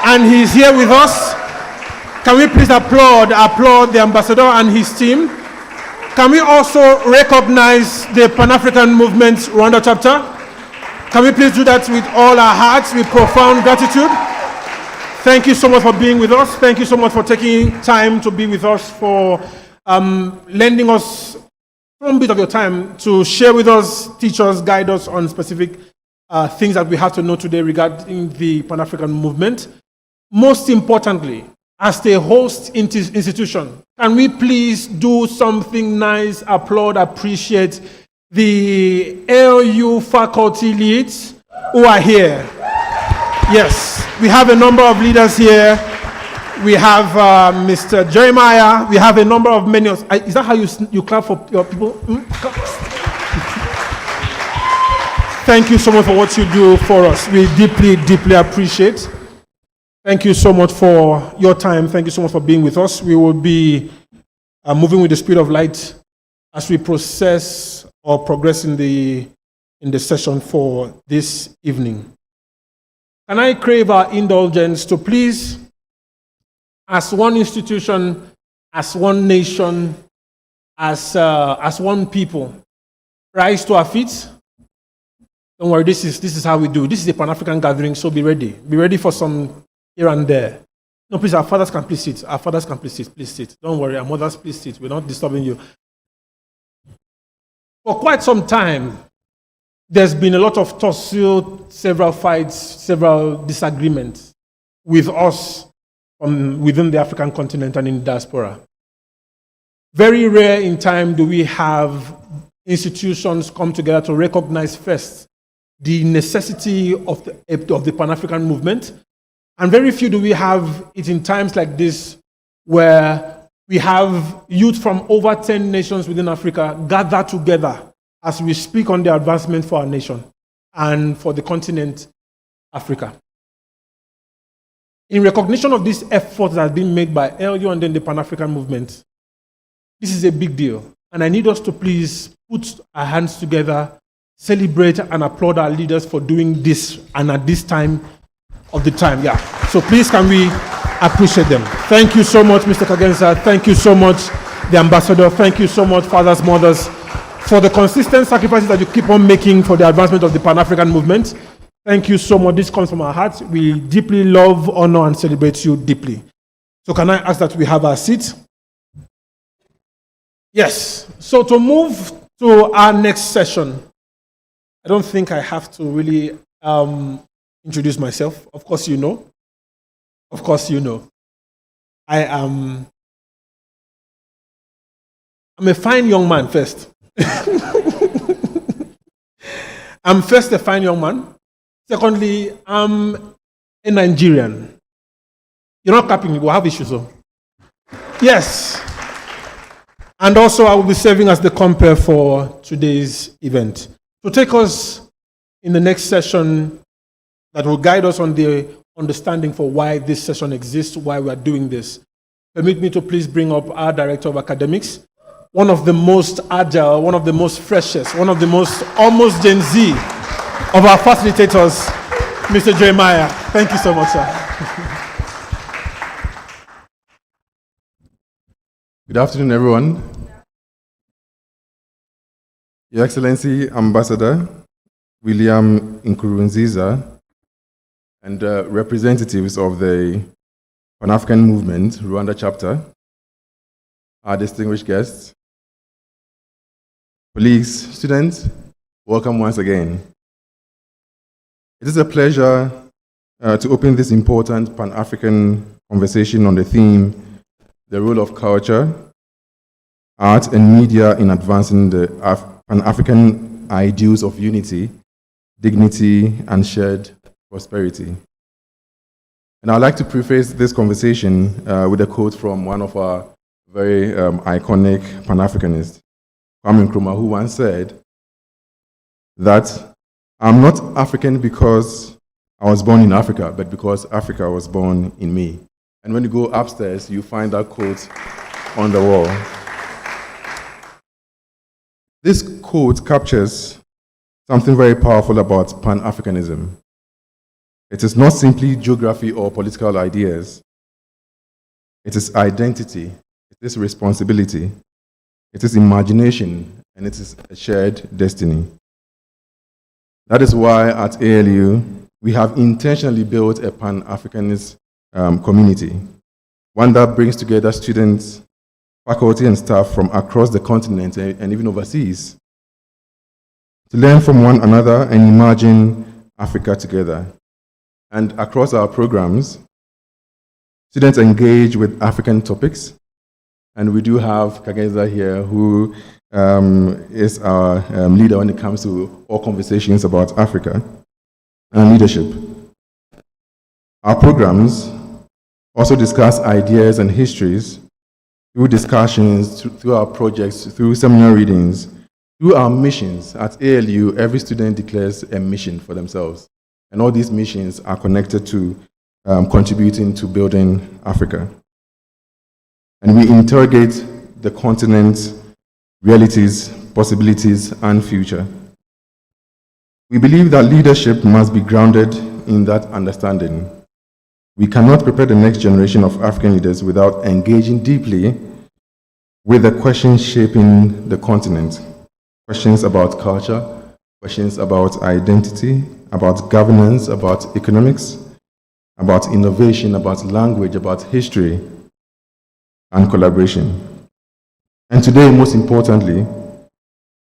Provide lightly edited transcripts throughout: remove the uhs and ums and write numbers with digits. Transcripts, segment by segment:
and he's here with us. Can we please applaud the ambassador and his team? Can we also recognize the Pan-African Movement Rwanda chapter? Can we please do that with all our hearts, with profound gratitude? Thank you so much for being with us. Thank you so much for taking time to be with us, for lending us some bit of your time to share with us, teach us, guide us on specific things that we have to know today regarding the Pan-African movement. Most importantly, as the host institution, can we please do something nice, applaud, appreciate the LU faculty leads who are here? Yes, we have a number of leaders here. We have Mr. Jeremiah. We have a number of many. Is that how you clap for your people? Thank you so much for what you do for us. We deeply, deeply appreciate. Thank you so much for your time. Thank you so much for being with us. We will be moving with the speed of light as we process or progress in the session for this evening. Can I crave our indulgence to please, as one institution, as one nation, as one people, rise to our feet? Don't worry, this is how we do. This is a Pan-African gathering, so be ready. Be ready for some here and there. No, please, our fathers can please sit. Our fathers can please sit. Please sit. Don't worry, our mothers, please sit. We're not disturbing you. For quite some time, there's been a lot of tussle, several fights, several disagreements with us within the African continent and in the diaspora. Very rare in time do we have institutions come together to recognize first the necessity of the Pan-African movement. And very few do we have it in times like this, where we have youth from over 10 nations within Africa gather together as we speak on the advancement for our nation and for the continent, Africa. In recognition of this effort that has been made by LU and then the Pan-African movement, this is a big deal. And I need us to please put our hands together, celebrate and applaud our leaders for doing this and at this time of the time. Yeah. So please, can we appreciate them? Thank you so much, Mr. Kagensa. Thank you so much, the ambassador. Thank you so much, fathers, mothers, for the consistent sacrifices that you keep on making for the advancement of the Pan-African movement. Thank you so much. This comes from our hearts. We deeply love, honor, and celebrate you deeply. So can I ask that we have our seat? Yes. So to move to our next session, I don't think I have to really introduce myself. Of course you know. Of course you know. I'm a fine young man first. I'm first a fine young man. Secondly, I'm a Nigerian. You're not clapping me, we'll have issues though. Yes. And also I will be serving as the compere for today's event. To take us in the next session that will guide us on the understanding for why this session exists, why we are doing this. Permit me to please bring up our Director of Academics, one of the most agile, one of the most freshest, one of the most almost Gen Z of our facilitators, Mr. Jeremiah. Thank you so much, sir. Good afternoon, everyone. Your Excellency, Ambassador William Nkurunziza, and representatives of the Pan-African Movement, Rwanda chapter, our distinguished guests, colleagues, students, welcome once again. It is a pleasure to open this important Pan-African conversation on the theme, the role of culture, art, and media in advancing the Pan-African ideals of unity, dignity, and shared prosperity. And I'd like to preface this conversation with a quote from one of our very iconic Pan-Africanists, Kwame Nkrumah, who once said that I'm not African because I was born in Africa, but because Africa was born in me. And when you go upstairs, you find that quote on the wall. This quote captures something very powerful about Pan-Africanism. It is not simply geography or political ideas. It is identity, it is responsibility, it is imagination, and it is a shared destiny. That is why at ALU, we have intentionally built a Pan-Africanist community, one that brings together students, faculty, and staff from across the continent and even overseas to learn from one another and imagine Africa together. And across our programs, students engage with African topics, and we do have Kagenza here, who is our leader when it comes to all conversations about Africa and leadership. Our programs also discuss ideas and histories through discussions, through our projects, through seminar readings, through our missions. At ALU, every student declares a mission for themselves. And all these missions are connected to contributing to building Africa. And we interrogate the continent's realities, possibilities, and future. We believe that leadership must be grounded in that understanding. We cannot prepare the next generation of African leaders without engaging deeply with the questions shaping the continent. Questions about culture, questions about identity, about governance, about economics, about innovation, about language, about history, and collaboration. And today, most importantly,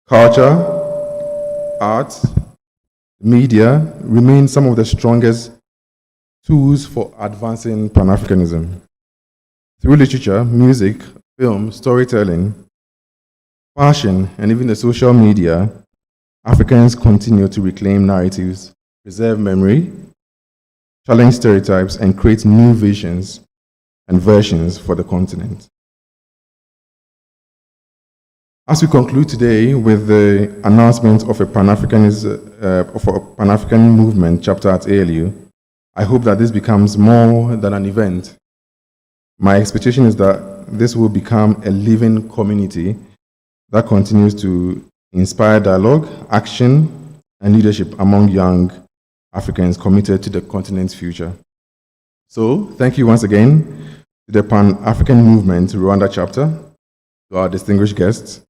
culture, art, media remain some of the strongest tools for advancing Pan-Africanism. Through literature, music, film, storytelling, fashion, and even the social media, Africans continue to reclaim narratives, preserve memory, challenge stereotypes, and create new visions and versions for the continent. As we conclude today with the announcement of a Pan-African movement chapter at ALU, I hope that this becomes more than an event. My expectation is that this will become a living community that continues to inspire dialogue, action, and leadership among young Africans committed to the continent's future. So, thank you once again to the Pan-African Movement Rwanda chapter, to our distinguished guests,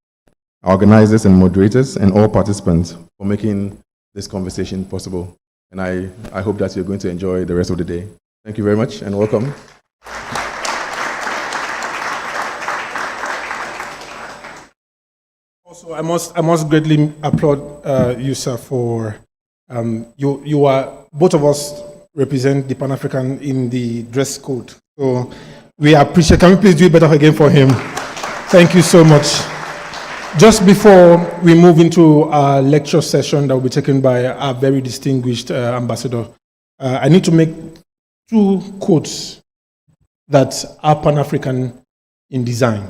our organizers and moderators, and all participants for making this conversation possible. And I hope that you're going to enjoy the rest of the day. Thank you very much, and welcome. Also, I must greatly applaud you, sir, for you are, both of us represent the Pan-African in the dress code. So we appreciate. Can we please do it better again for him? Thank you so much. Just before we move into our lecture session that will be taken by our very distinguished ambassador, I need to make two quotes that are Pan-African in design.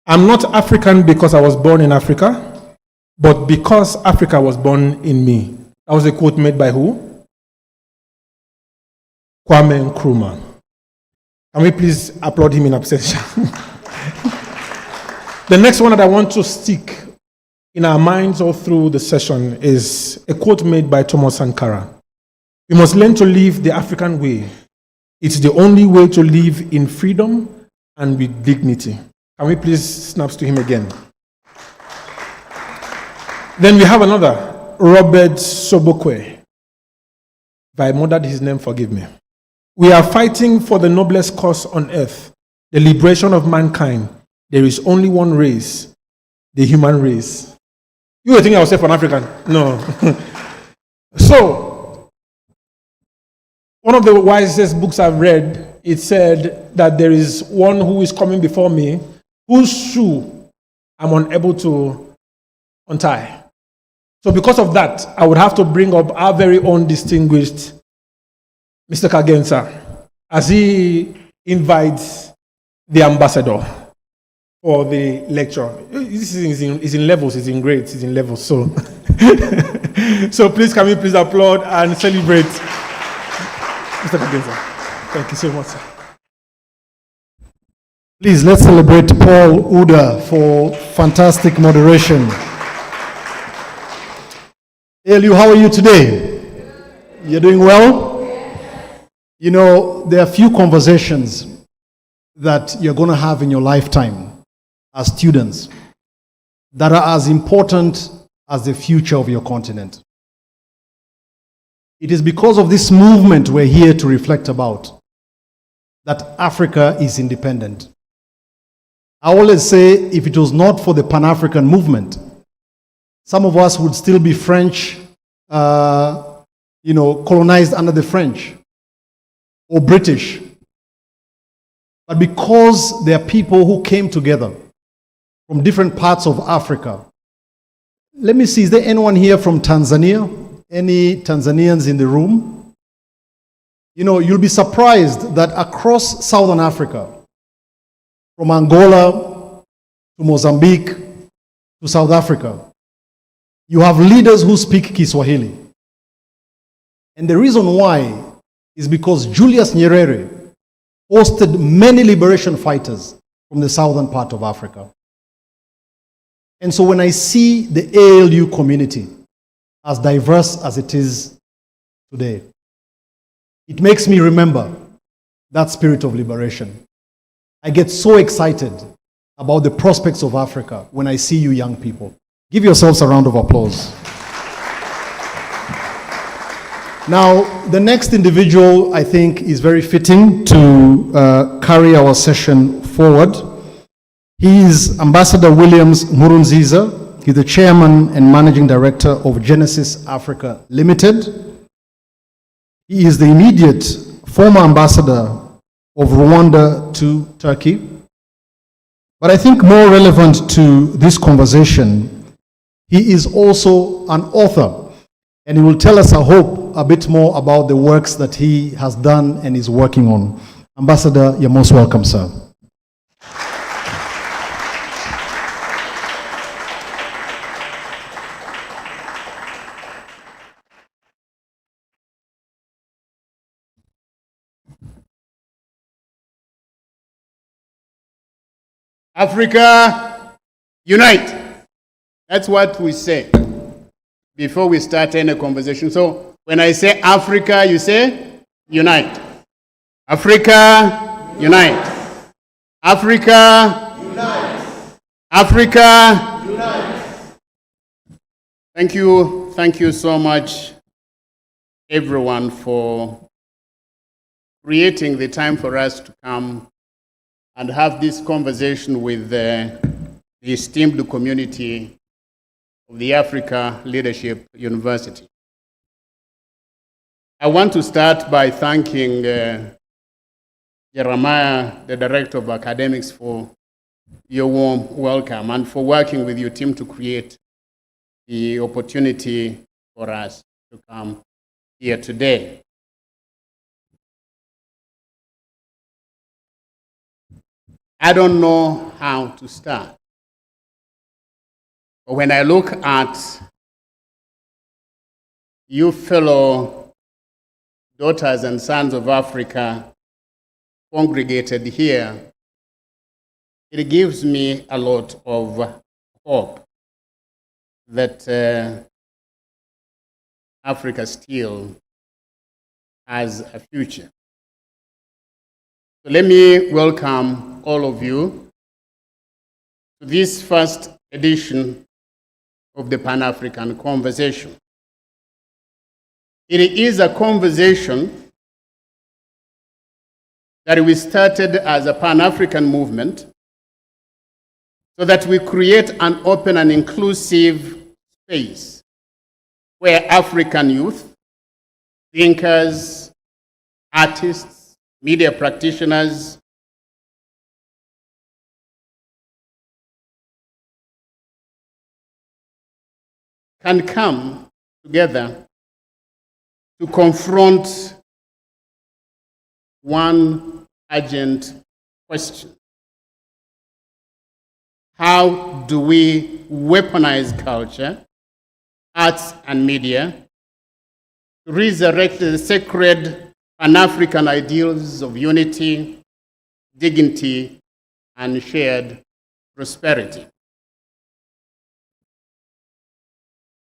I'm not African because I was born in Africa, but because Africa was born in me. That was a quote made by who? Kwame Nkrumah. Can we please applaud him in absentia? The next one that I want to stick in our minds all through the session is a quote made by Thomas Sankara. We must learn to live the African way. It's the only way to live in freedom and with dignity. Can we please snaps to him again? Then we have another, Robert Sobukwe. If I murdered his name, forgive me. We are fighting for the noblest cause on earth, the liberation of mankind. There is only one race, the human race. You would think I was Pan-African? No. So, one of the wisest books I've read, it said that there is one who is coming before me, whose shoe I'm unable to untie. So because of that, I would have to bring up our very own distinguished Mr. Kagenza as he invites the ambassador for the lecture. This is in levels, it's in grades, it's in levels. So, so please, can we please applaud and celebrate Mr. Kagenza. Thank you so much, sir. Please, let's celebrate Paul Uda for fantastic moderation. ALU, how are you today? You're doing well? You know, there are few conversations that you're going to have in your lifetime as students that are as important as the future of your continent. It is because of this movement we're here to reflect about that Africa is independent. I always say, if it was not for the Pan-African movement, some of us would still be French, colonized under the French or British. But because there are people who came together from different parts of Africa. Let me see, is there anyone here from Tanzania? Any Tanzanians in the room? You know, you'll be surprised that across Southern Africa, from Angola to Mozambique to South Africa, you have leaders who speak Kiswahili. And the reason why is because Julius Nyerere hosted many liberation fighters from the southern part of Africa. And so when I see the ALU community as diverse as it is today, it makes me remember that spirit of liberation. I get so excited about the prospects of Africa when I see you young people. Give yourselves a round of applause. Now, the next individual I think is very fitting to carry our session forward. He is Ambassador Williams Nkurunziza. He's the chairman and managing director of Genesis Africa Limited. He is the immediate former ambassador of Rwanda to Turkey. But I think more relevant to this conversation, he is also an author, and he will tell us, I hope, a bit more about the works that he has done and is working on. Ambassador, you're most welcome, sir. Africa, unite. That's what we say before we start any conversation. So when I say Africa, you say unite. Africa, unite. Africa, unite. Africa, unite. Thank you so much, everyone, for creating the time for us to come and have this conversation with the esteemed community of the Africa Leadership University. I want to start by thanking Jeremiah, the Director of Academics, for your warm welcome and for working with your team to create the opportunity for us to come here today. I don't know how to start. But when I look at you fellow daughters and sons of Africa congregated here, it gives me a lot of hope that Africa still has a future. So let me welcome all of you to this first edition of the Pan-African Conversation. It is a conversation that we started as a Pan-African movement so that we create an open and inclusive space where African youth, thinkers, artists, media practitioners, can come together to confront one urgent question. How do we weaponize culture, arts, and media to resurrect the sacred Pan-African ideals of unity, dignity, and shared prosperity?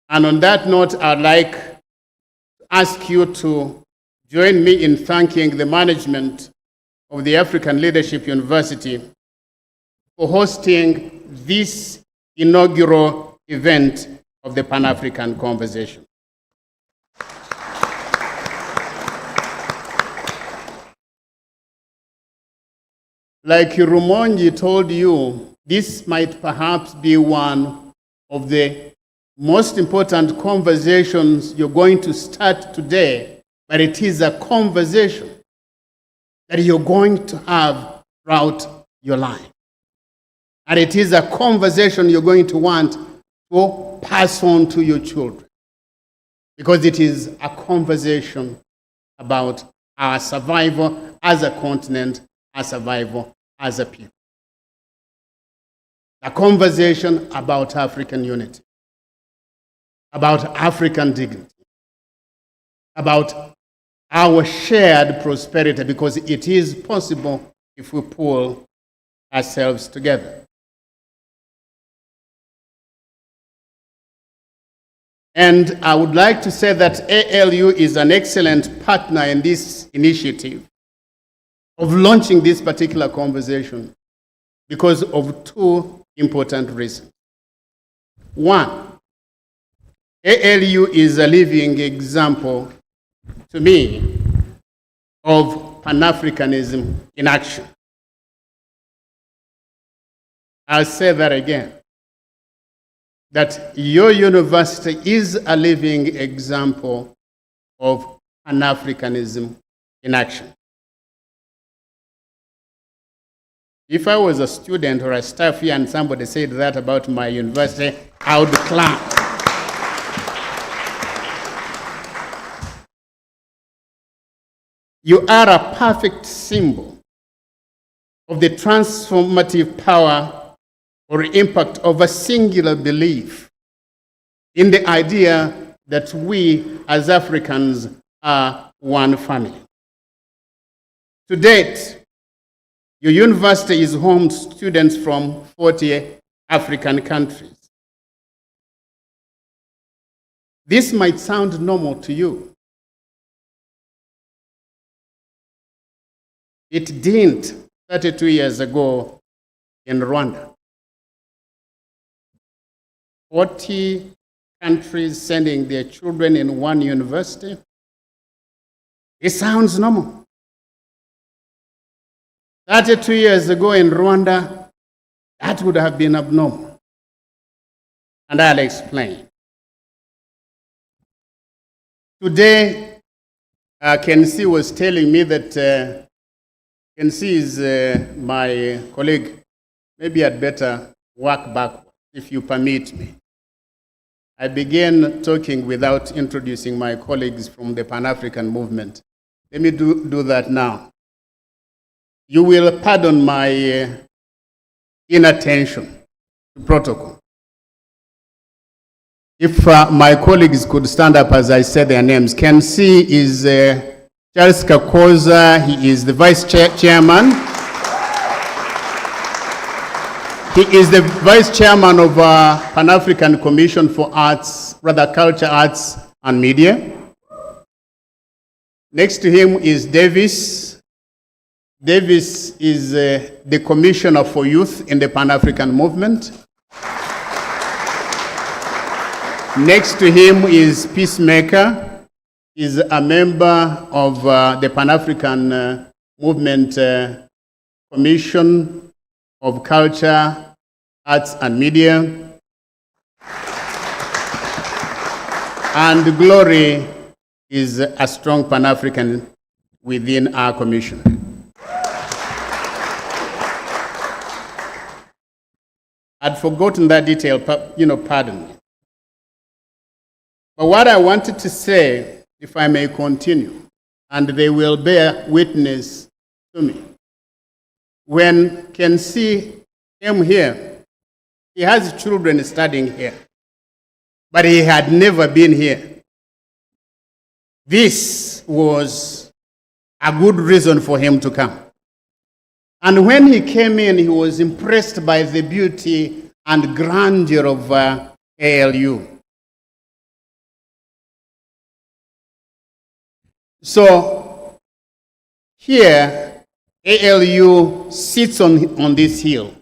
And on that note, I'd like to ask you to join me in thanking the management of the African Leadership University for hosting this inaugural event of the Pan-African Conversation. Like Rumongi told you, this might perhaps be one of the most important conversations you're going to start today, but it is a conversation that you're going to have throughout your life. And it is a conversation you're going to want to pass on to your children, because it is a conversation about our survival as a continent, our survival as a people. A conversation about African unity, about African dignity, about our shared prosperity, because it is possible if we pull ourselves together. And I would like to say that ALU is an excellent partner in this initiative of launching this particular conversation because of two important reasons. One, ALU is a living example to me of Pan-Africanism in action. I'll say that again, that your university is a living example of Pan-Africanism in action. If I was a student or a staff here and somebody said that about my university, I would clap. You are a perfect symbol of the transformative power or impact of a singular belief in the idea that we as Africans are one family. To date, your university is home to students from 40 African countries. This might sound normal to you. It didn't 32 years ago in Rwanda. 40 countries sending their children in one university. It sounds normal. 32 years ago in Rwanda, that would have been abnormal. And I'll explain. Today, Kensi was telling me that Kensi is my colleague. Maybe I'd better work backwards, if you permit me. I began talking without introducing my colleagues from the Pan-African movement. Let me do that now. You will pardon my inattention to protocol. If my colleagues could stand up as I say their names. Kensi is Charles Kakoza. He is the vice chairman. He is the vice chairman of Pan-African Commission for Arts, rather Culture, Arts and Media. Next to him is Davis. Davis is the Commissioner for Youth in the Pan-African Movement. Next to him is Peacemaker. He's a member of the Pan-African Movement Commission of Culture, Arts and Media. And Glory is a strong Pan-African within our commission. I'd forgotten that detail, pardon me. But what I wanted to say, if I may continue, and they will bear witness to me. When Kensi came here, he has children studying here, but he had never been here. This was a good reason for him to come. And when he came in, he was impressed by the beauty and grandeur of ALU. So here, ALU sits on this hill,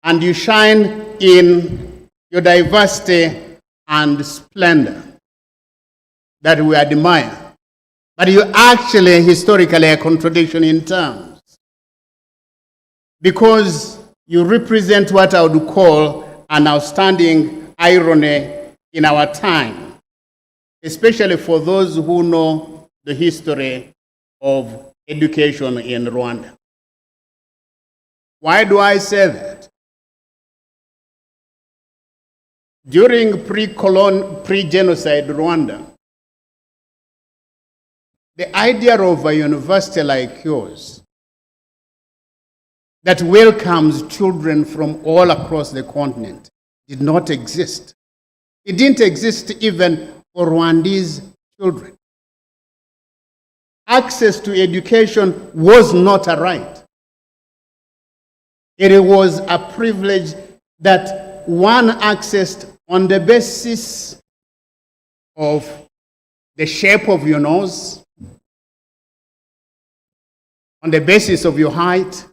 and you shine in your diversity and splendor that we admire. But you actually, historically, a contradiction in terms. Because you represent what I would call an outstanding irony in our time, especially for those who know the history of education in Rwanda. Why do I say that? During pre-genocide Rwanda, the idea of a university like yours that welcomes children from all across the continent did not exist. It didn't exist even for Rwandese children. Access to education was not a right. It was a privilege that one accessed on the basis of the shape of your nose, on the basis of your height,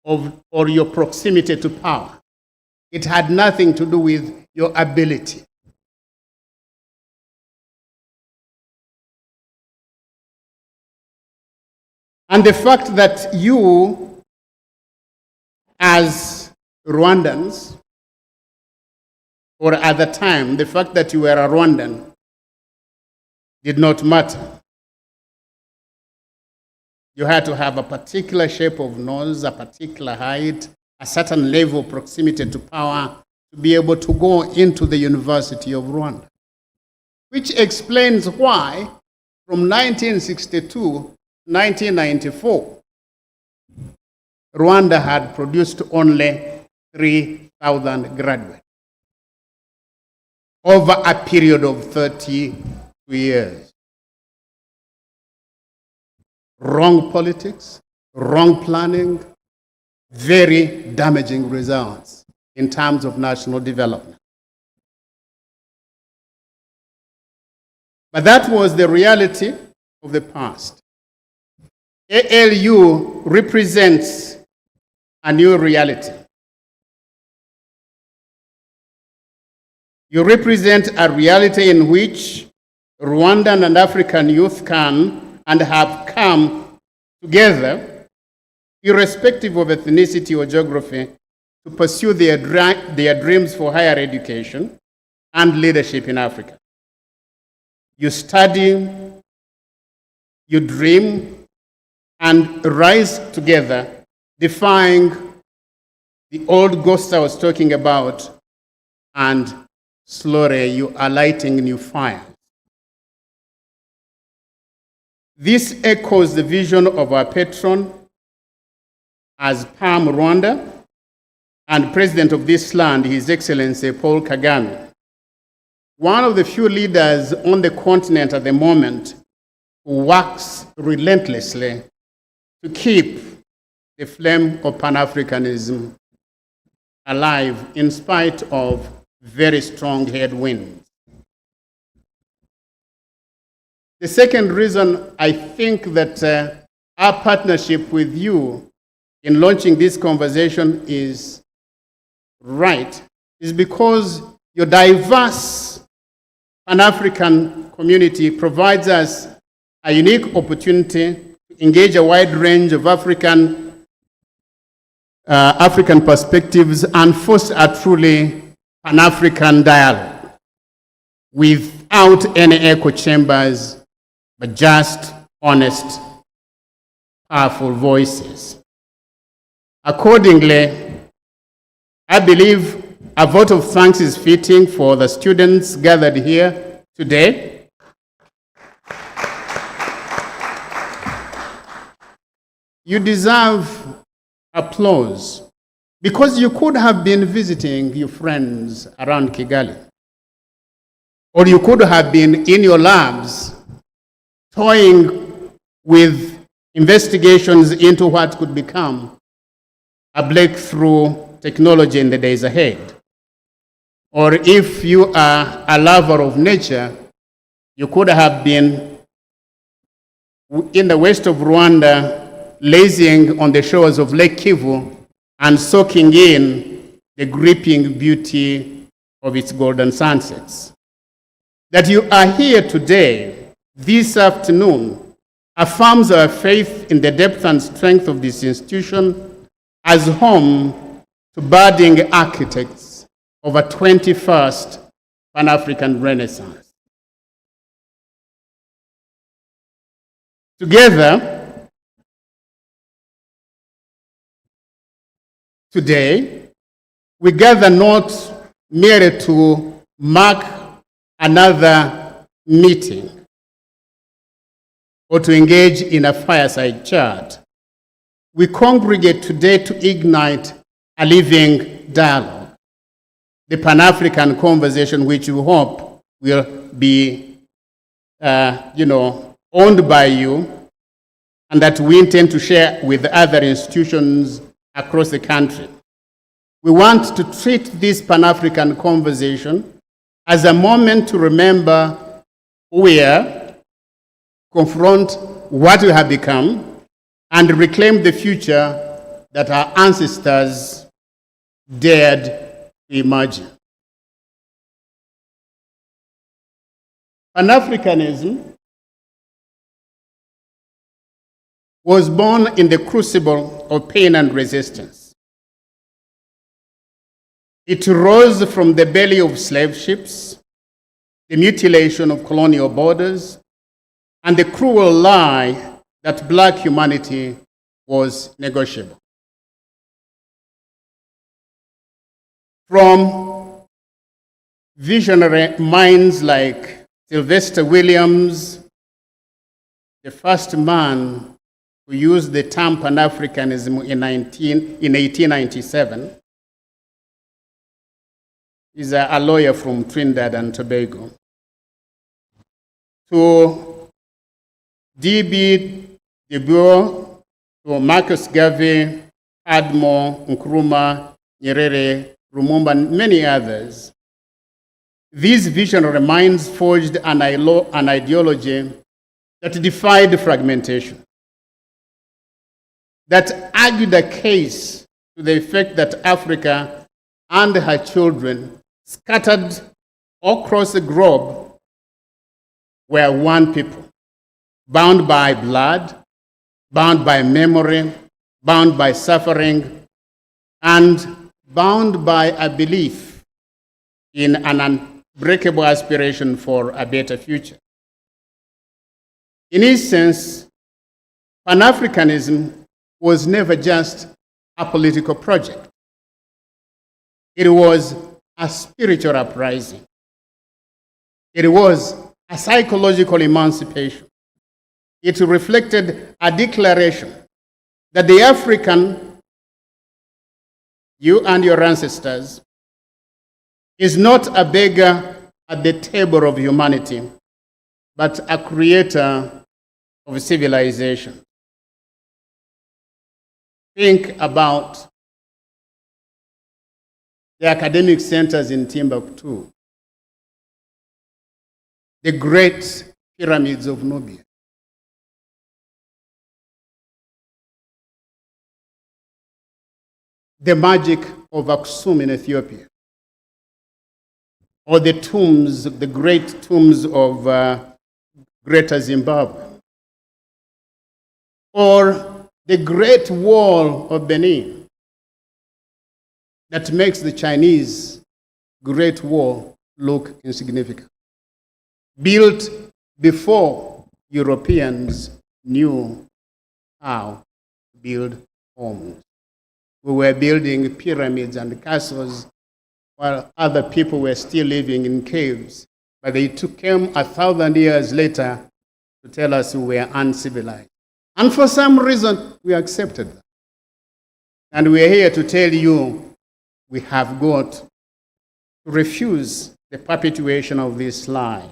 or your proximity to power. It had nothing to do with your ability. And the fact that you, as Rwandans, or at the time, the fact that you were a Rwandan did not matter. You had to have a particular shape of nose, a particular height, a certain level of proximity to power to be able to go into the University of Rwanda. Which explains why, from 1962 to 1994, Rwanda had produced only 3,000 graduates over a period of 32 years. Wrong politics, wrong planning, very damaging results in terms of national development. But that was the reality of the past. ALU represents a new reality. You represent a reality in which Rwandan and African youth can and have come together, irrespective of ethnicity or geography, to pursue their dreams for higher education and leadership in Africa. You study, you dream, and rise together, defying the old ghosts I was talking about, and slowly you are lighting new fires. This echoes the vision of our patron as PAM Rwanda and President of this land, His Excellency Paul Kagame, one of the few leaders on the continent at the moment who works relentlessly to keep the flame of Pan-Africanism alive in spite of very strong headwinds. The second reason I think that our partnership with you in launching this conversation is right is because your diverse Pan-African community provides us a unique opportunity to engage a wide range of African perspectives and foster a truly Pan-African dialogue without any echo chambers, but just honest, powerful voices. Accordingly, I believe a vote of thanks is fitting for the students gathered here today. You deserve applause because you could have been visiting your friends around Kigali, or you could have been in your labs toying with investigations into what could become a breakthrough technology in the days ahead. Or if you are a lover of nature, you could have been in the west of Rwanda, lazing on the shores of Lake Kivu and soaking in the gripping beauty of its golden sunsets. That you are here today, this afternoon, affirms our faith in the depth and strength of this institution as home to budding architects of a 21st Pan-African Renaissance. Together, today, we gather not merely to mark another meeting or to engage in a fireside chat. We congregate today to ignite a living dialogue, the Pan-African conversation which we hope will be, owned by you, and that we intend to share with other institutions across the country. We want to treat this Pan-African conversation as a moment to remember who we are, confront what we have become, and reclaim the future that our ancestors dared to imagine. Pan-Africanism was born in the crucible of pain and resistance. It rose from the belly of slave ships, the mutilation of colonial borders, and the cruel lie that black humanity was negotiable. From visionary minds like Sylvester Williams, the first man who used the term Pan-Africanism in 1897, is a lawyer from Trinidad and Tobago, to D.B. Du Bois, to Marcus Garvey, Admo, Nkrumah, Nyerere, Lumumba, and many others. These visionary minds forged an ideology that defied fragmentation, that argued a case to the effect that Africa and her children, scattered across the globe, were one people, bound by blood, bound by memory, bound by suffering, and bound by a belief in an unbreakable aspiration for a better future. In essence, Pan-Africanism was never just a political project. It was a spiritual uprising. It was a psychological emancipation. It reflected a declaration that the African, you and your ancestors, is not a beggar at the table of humanity, but a creator of civilization. Think about the academic centers in Timbuktu, the great pyramids of Nubia, the magic of Aksum in Ethiopia, or the tombs, the great tombs of Greater Zimbabwe, or the Great Wall of Benin that makes the Chinese Great Wall look insignificant, built before Europeans knew how to build homes. We were building pyramids and castles while other people were still living in caves. But they came 1,000 years later to tell us we were uncivilized. And for some reason, we accepted that. And we are here to tell you we have got to refuse the perpetuation of this lie.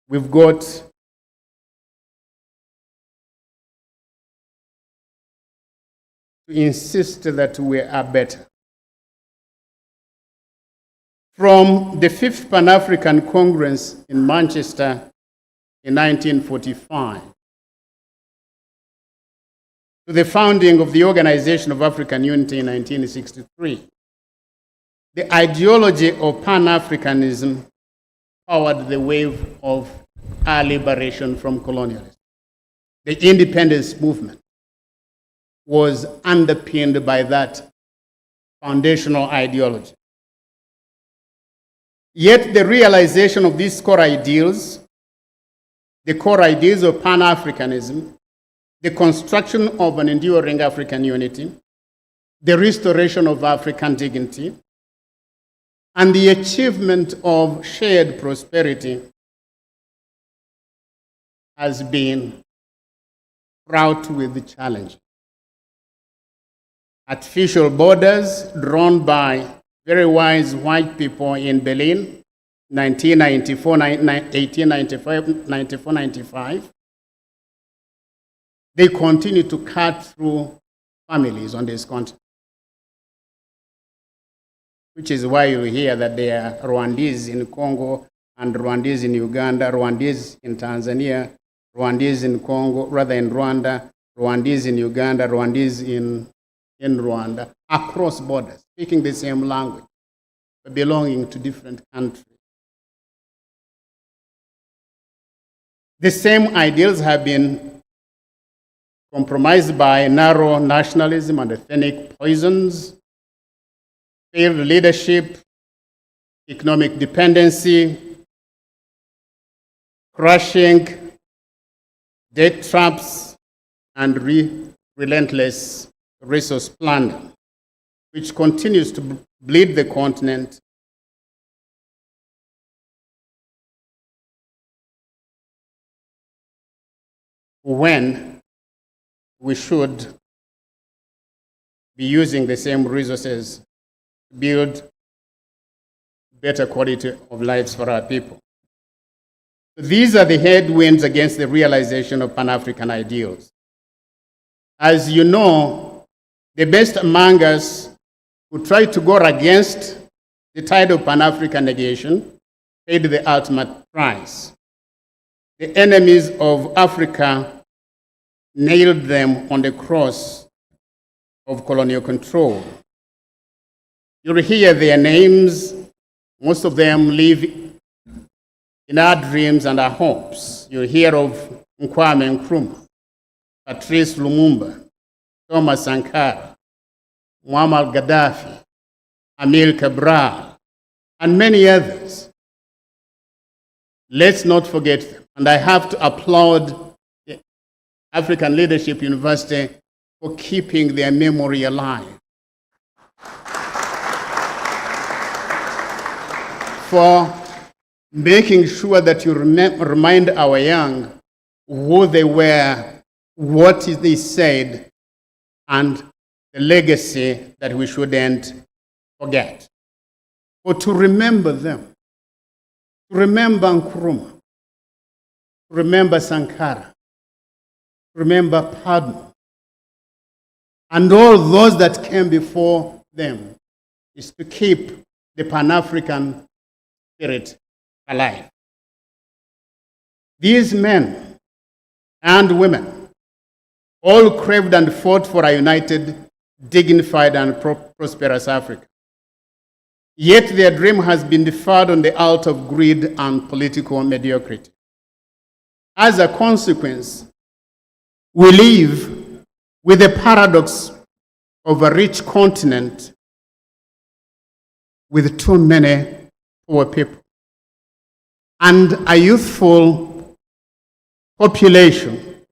We've got to insist that we are better. From the 5th Pan-African Congress in Manchester in 1945 to the founding of the Organization of African Unity in 1963, the ideology of Pan-Africanism powered the wave of our liberation from colonialism. The independence movement was underpinned by that foundational ideology. Yet the realization of these core ideals, the core ideas of Pan-Africanism, the construction of an enduring African unity, the restoration of African dignity, and the achievement of shared prosperity has been fraught with challenge. Artificial borders drawn by very wise white people in Berlin, 1895, they continue to cut through families on this continent, which is why you hear that there are Rwandese in Congo and Rwandese in Uganda, Rwandese in Tanzania, Rwandese in Congo, rather in Rwanda, Rwandese in Uganda, Rwandese in Rwanda, across borders, speaking the same language, but belonging to different countries. The same ideals have been compromised by narrow nationalism and ethnic poisons, failed leadership, economic dependency, crushing, debt traps, and relentless resource plunder, which continues to bleed the continent when we should be using the same resources to build better quality of lives for our people. These are the headwinds against the realization of Pan-African ideals. As you know, the best among us who tried to go against the tide of Pan-African negation paid the ultimate price. The enemies of Africa nailed them on the cross of colonial control. You'll hear their names. Most of them live in our dreams and our hopes. You'll hear of Kwame Nkrumah, Patrice Lumumba, Thomas Sankara, Muammar Gaddafi, Amir Cabral, and many others. Let's not forget them. And I have to applaud the African Leadership University for keeping their memory alive, for making sure that you remind our young who they were, what they said, and the legacy that we shouldn't forget. But to remember them, to remember Nkrumah, to remember Sankara, to remember Padma, and all those that came before them, is to keep the Pan-African spirit alive. These men and women all craved and fought for a united, dignified, and prosperous Africa. Yet their dream has been deferred on the altar of greed and political mediocrity. As a consequence, we live with the paradox of a rich continent with too many poor people, and a youthful population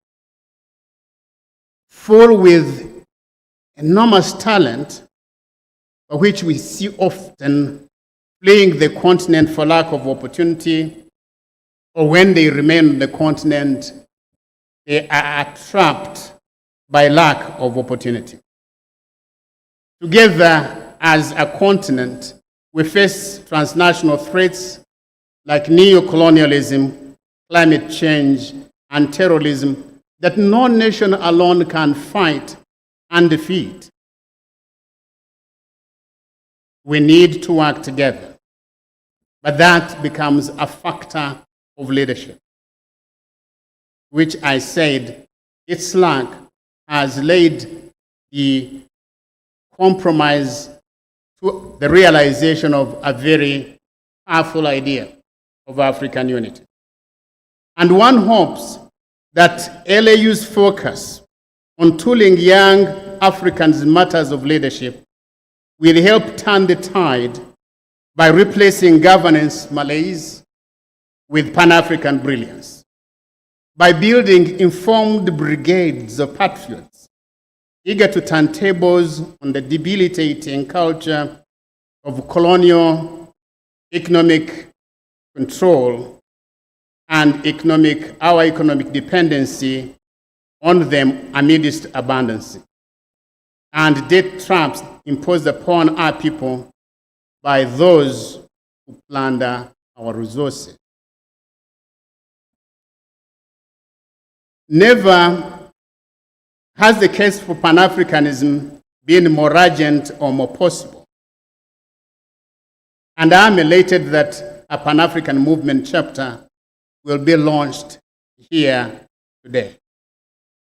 full with enormous talent, but which we see often fleeing the continent for lack of opportunity, or when they remain on the continent, they are trapped by lack of opportunity. Together as a continent, we face transnational threats like neo-colonialism, climate change, and terrorism that no nation alone can fight and defeat. We need to work together, but that becomes a factor of leadership. which I said its lack has laid the compromise to the realization of a very powerful idea of African unity. And one hopes that LAU's focus on tooling young Africans in matters of leadership will help turn the tide by replacing governance malaise with Pan-African brilliance, by building informed brigades of patriots eager to turn tables on the debilitating culture of colonial economic control and our economic dependency on them amidst abundance, and debt traps imposed upon our people by those who plunder our resources. Never has the case for Pan-Africanism been more urgent or more possible. And I'm elated that a Pan-African movement chapter will be launched here today.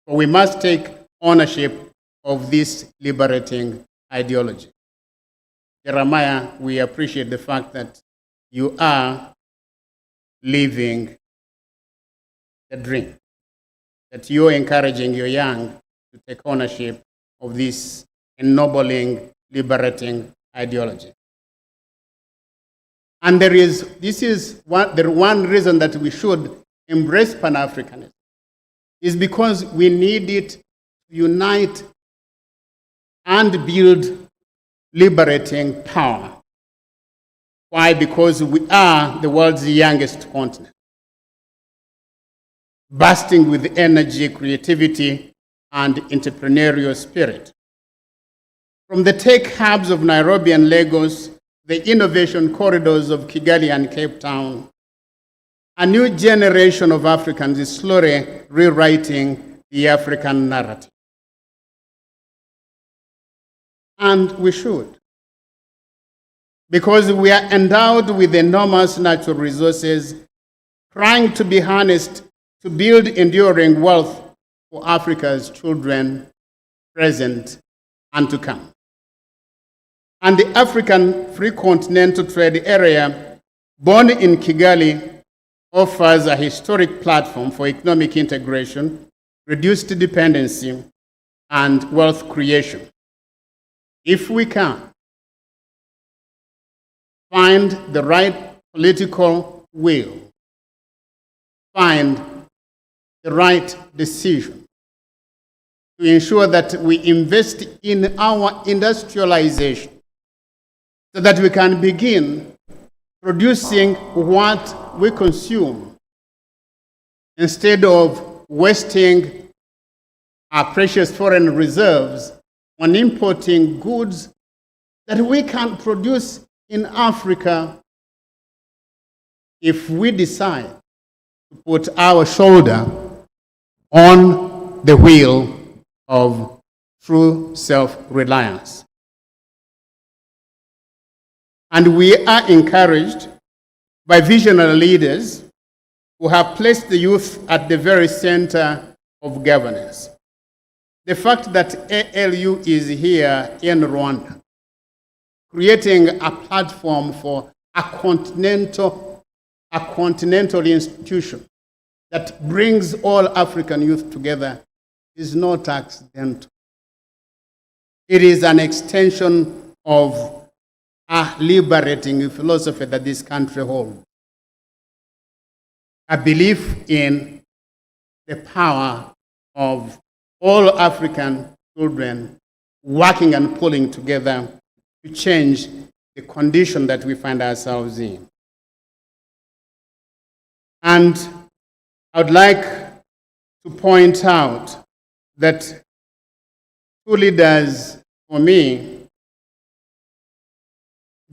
But we must take ownership of this liberating ideology. Jeremiah, we appreciate the fact that you are living the dream, that you're encouraging your young to take ownership of this ennobling, liberating ideology. And this is the one reason that we should embrace Pan-Africanism, is because we need it to unite and build liberating power. Why? Because we are the world's youngest continent, bursting with energy, creativity, and entrepreneurial spirit. From the tech hubs of Nairobi and Lagos, the innovation corridors of Kigali and Cape Town, a new generation of Africans is slowly rewriting the African narrative. And we should, because we are endowed with enormous natural resources trying to be harnessed to build enduring wealth for Africa's children, present and to come. And the African Free Continental Trade Area, born in Kigali, offers a historic platform for economic integration, reduced dependency, and wealth creation. If we can find the right political will, find the right decision to ensure that we invest in our industrialization so that we can begin producing what we consume instead of wasting our precious foreign reserves on importing goods that we can produce in Africa. If we decide to put our shoulder on the wheel of true self-reliance. And we are encouraged by visionary leaders who have placed the youth at the very center of governance. The fact that ALU is here in Rwanda, creating a platform for a continental institution that brings all African youth together is not accidental. It is an extension of a liberating philosophy that this country holds. A belief in the power of all African children working and pulling together to change the condition that we find ourselves in. And I would like to point out that two leaders, for me,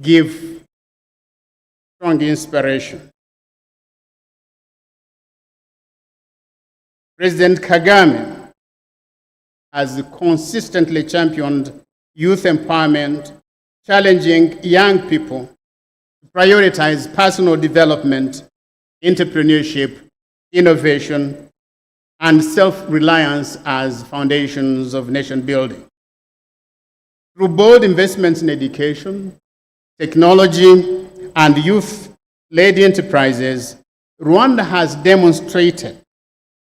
give strong inspiration. President Kagame has consistently championed youth empowerment, challenging young people to prioritize personal development, entrepreneurship, innovation, and self-reliance as foundations of nation building. Through bold investments in education, technology, and youth-led enterprises, Rwanda has demonstrated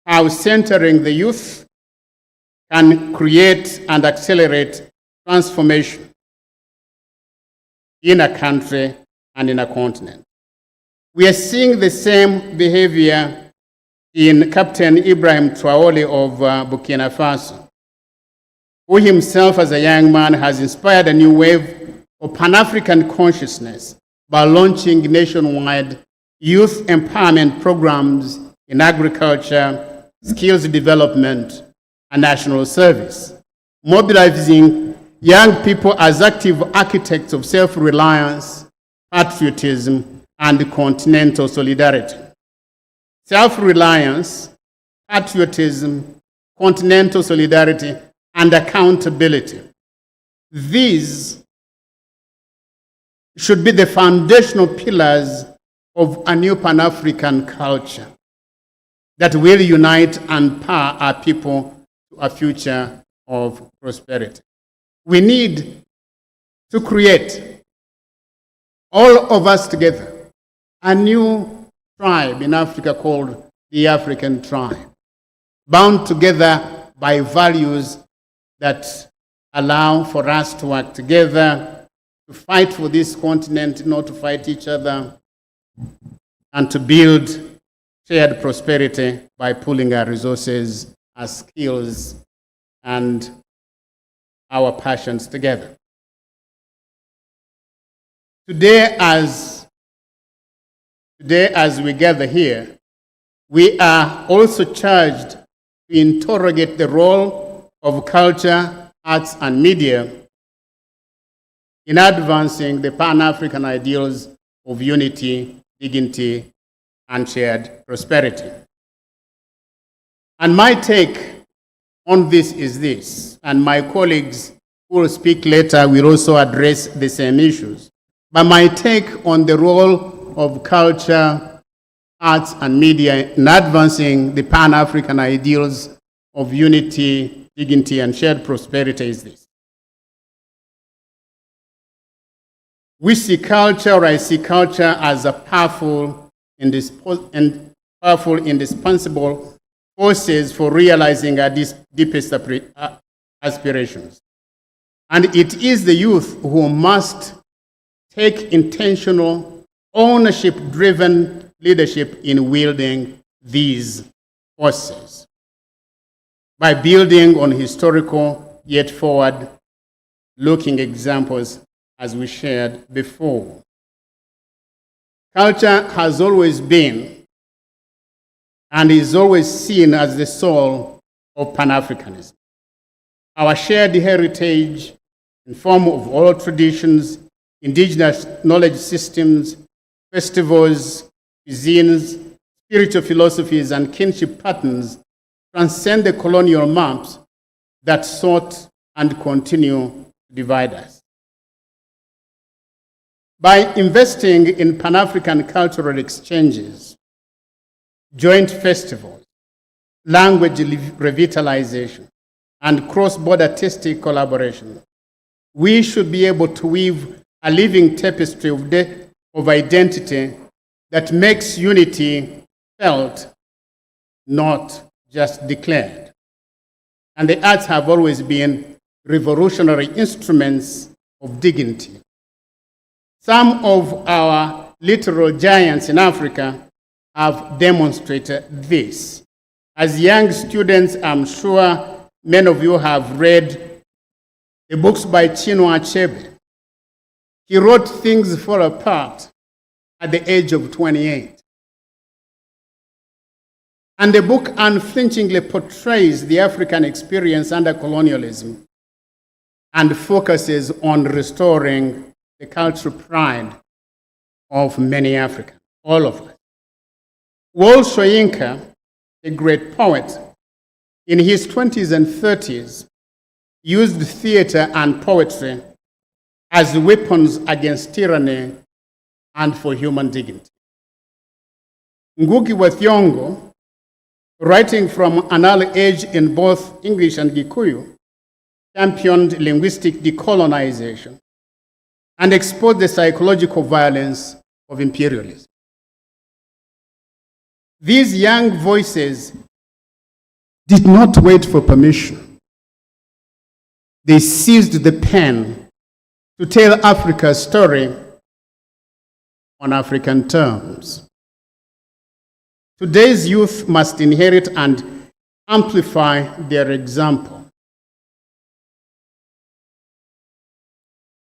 how centering the youth can create and accelerate transformation in a country and in a continent. We are seeing the same behavior in Captain Ibrahim Traoré of Burkina Faso, who himself as a young man has inspired a new wave of Pan-African consciousness by launching nationwide youth empowerment programs in agriculture, skills development, and national service, mobilizing young people as active architects of self-reliance, patriotism, and continental solidarity. Self-reliance, patriotism, continental solidarity, and accountability. These should be the foundational pillars of a new Pan-African culture that will unite and power our people to a future of prosperity. We need to create, all of us together, a new tribe in Africa called the African tribe, bound together by values that allow for us to work together, to fight for this continent, not to fight each other, and to build shared prosperity by pooling our resources, our skills, and our passions together. Today, as we gather here, we are also charged to interrogate the role of culture, arts, and media in advancing the Pan-African ideals of unity, dignity, and shared prosperity. And my take on this is this, and my colleagues who will speak later will also address the same issues. But my take on the role of culture, arts, and media in advancing the Pan-African ideals of unity, dignity, and shared prosperity is this. We see culture, or I see culture, as a powerful, indispensable forces for realizing our deepest aspirations. And it is the youth who must take intentional, ownership-driven leadership in wielding these forces by building on historical yet forward-looking examples as we shared before. Culture has always been and is always seen as the soul of Pan-Africanism. Our shared heritage in form of oral traditions, indigenous knowledge systems, festivals, cuisines, spiritual philosophies, and kinship patterns transcend the colonial maps that sought and continue to divide us. By investing in Pan-African cultural exchanges, joint festivals, language revitalization, and cross-border artistic collaboration, we should be able to weave a living tapestry of identity that makes unity felt, not just declared. And the arts have always been revolutionary instruments of dignity. Some of our literal giants in Africa have demonstrated this. As young students, I'm sure many of you have read the books by Chinua Achebe. He wrote Things Fall Apart at the age of 28. And the book unflinchingly portrays the African experience under colonialism and focuses on restoring the cultural pride of many Africans, all of us. Wole Soyinka, a great poet, in his 20s and 30s, used theater and poetry as weapons against tyranny and for human dignity. Ngugi wa Thiong'o writing from an early age in both English and Gikuyu, championed linguistic decolonization and exposed the psychological violence of imperialism. These young voices did not wait for permission. They seized the pen to tell Africa's story on African terms. Today's youth must inherit and amplify their example.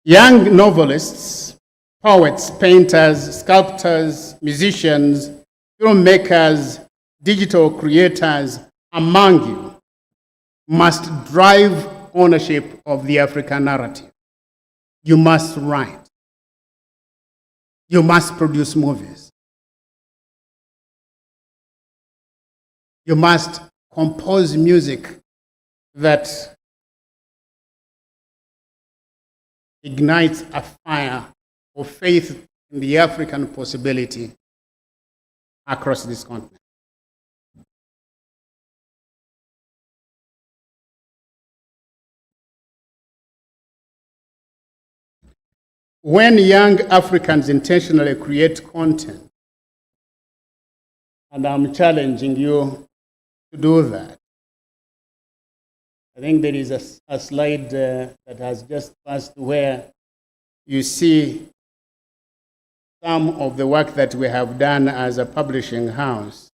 Young novelists, poets, painters, sculptors, musicians, filmmakers, digital creators among you must drive ownership of the African narrative. You must write. You must produce movies. You must compose music that ignites a fire of faith in the African possibility across this continent. When young Africans intentionally create content, and I'm challenging you to do that. I think there is a slide that has just passed where you see some of the work that we have done as a publishing house,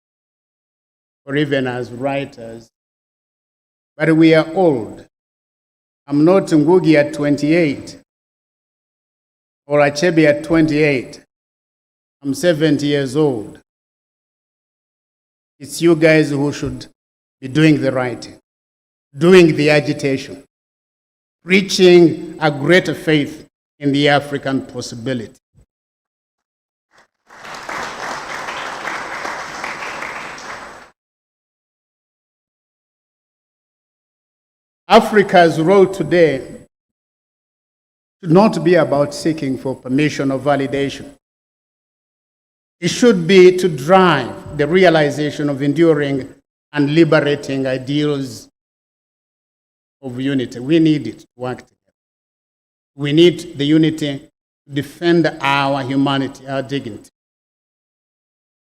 or even as writers. But we are old. I'm not Ngugi at 28, or Achebe at 28. I'm 70 years old. It's you guys who should be doing the writing, doing the agitation, preaching a greater faith in the African possibility. Africa's role today should not be about seeking for permission or validation. It should be to drive the realization of enduring and liberating ideals of unity. We need it to work together. We need the unity to defend our humanity, our dignity.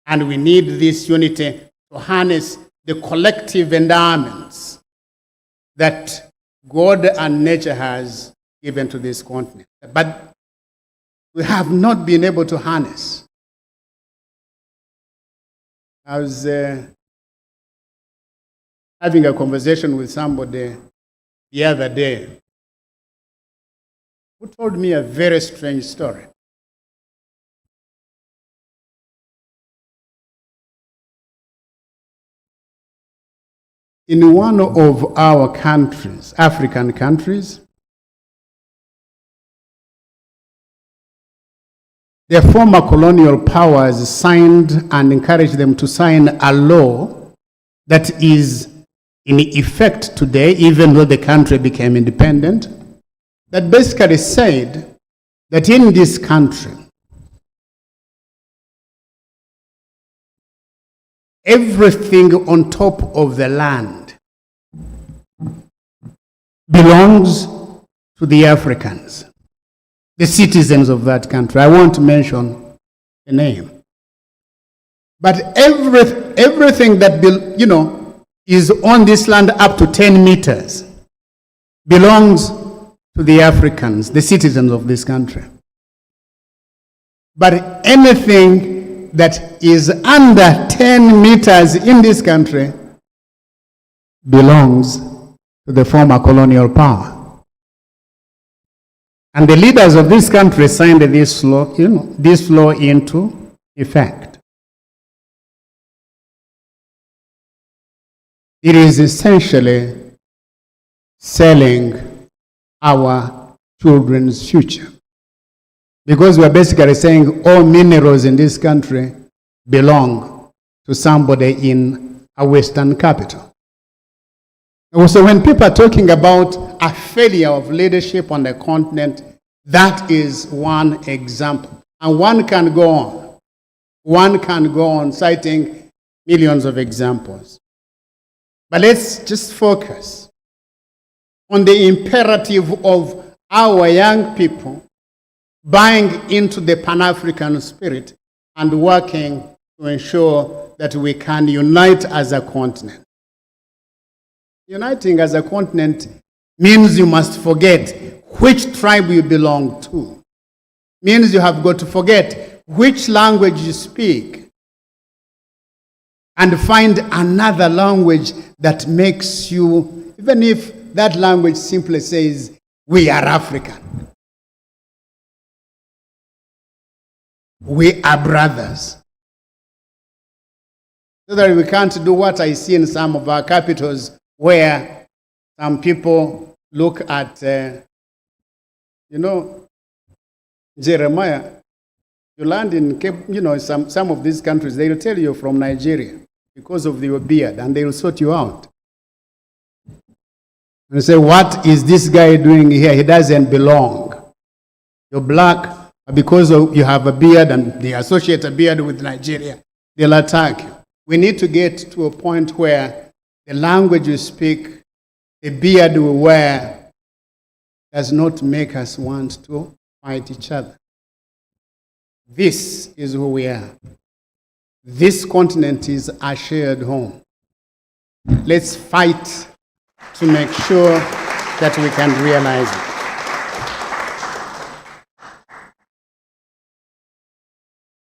And we need this unity to harness the collective endowments that God and nature has given to this continent. But we have not been able to harness. I was having a conversation with somebody the other day who told me a very strange story. In one of our countries, African countries, their former colonial powers signed and encouraged them to sign a law that is in effect today, even though the country became independent, that basically said that in this country, everything on top of the land belongs to the Africans, the citizens of that country. I won't mention the name. But everything that, is on this land up to 10 meters belongs to the Africans, the citizens of this country. But anything that is under 10 meters in this country belongs to the former colonial power. And the leaders of this country signed this law, this law into effect. It is essentially selling our children's future. Because we're basically saying all minerals in this country belong to somebody in a Western capital. So when people are talking about a failure of leadership on the continent, that is one example. And one can go on. One can go on citing millions of examples. But let's just focus on the imperative of our young people buying into the Pan-African spirit and working to ensure that we can unite as a continent. Uniting as a continent means you must forget which tribe you belong to. Means you have got to forget which language you speak and find another language that makes you, even if that language simply says, we are African. We are brothers. So that we can't do what I see in some of our capitals where some people look at, Jeremiah, you land in Cape, some of these countries, they'll tell you from Nigeria because of your beard, and they'll sort you out. And say, what is this guy doing here? He doesn't belong. You're black, because you have a beard and they associate a beard with Nigeria, they'll attack you. We need to get to a point where the language you speak, the beard we wear, does not make us want to fight each other. This is who we are. This continent is our shared home. Let's fight to make sure that we can realize it.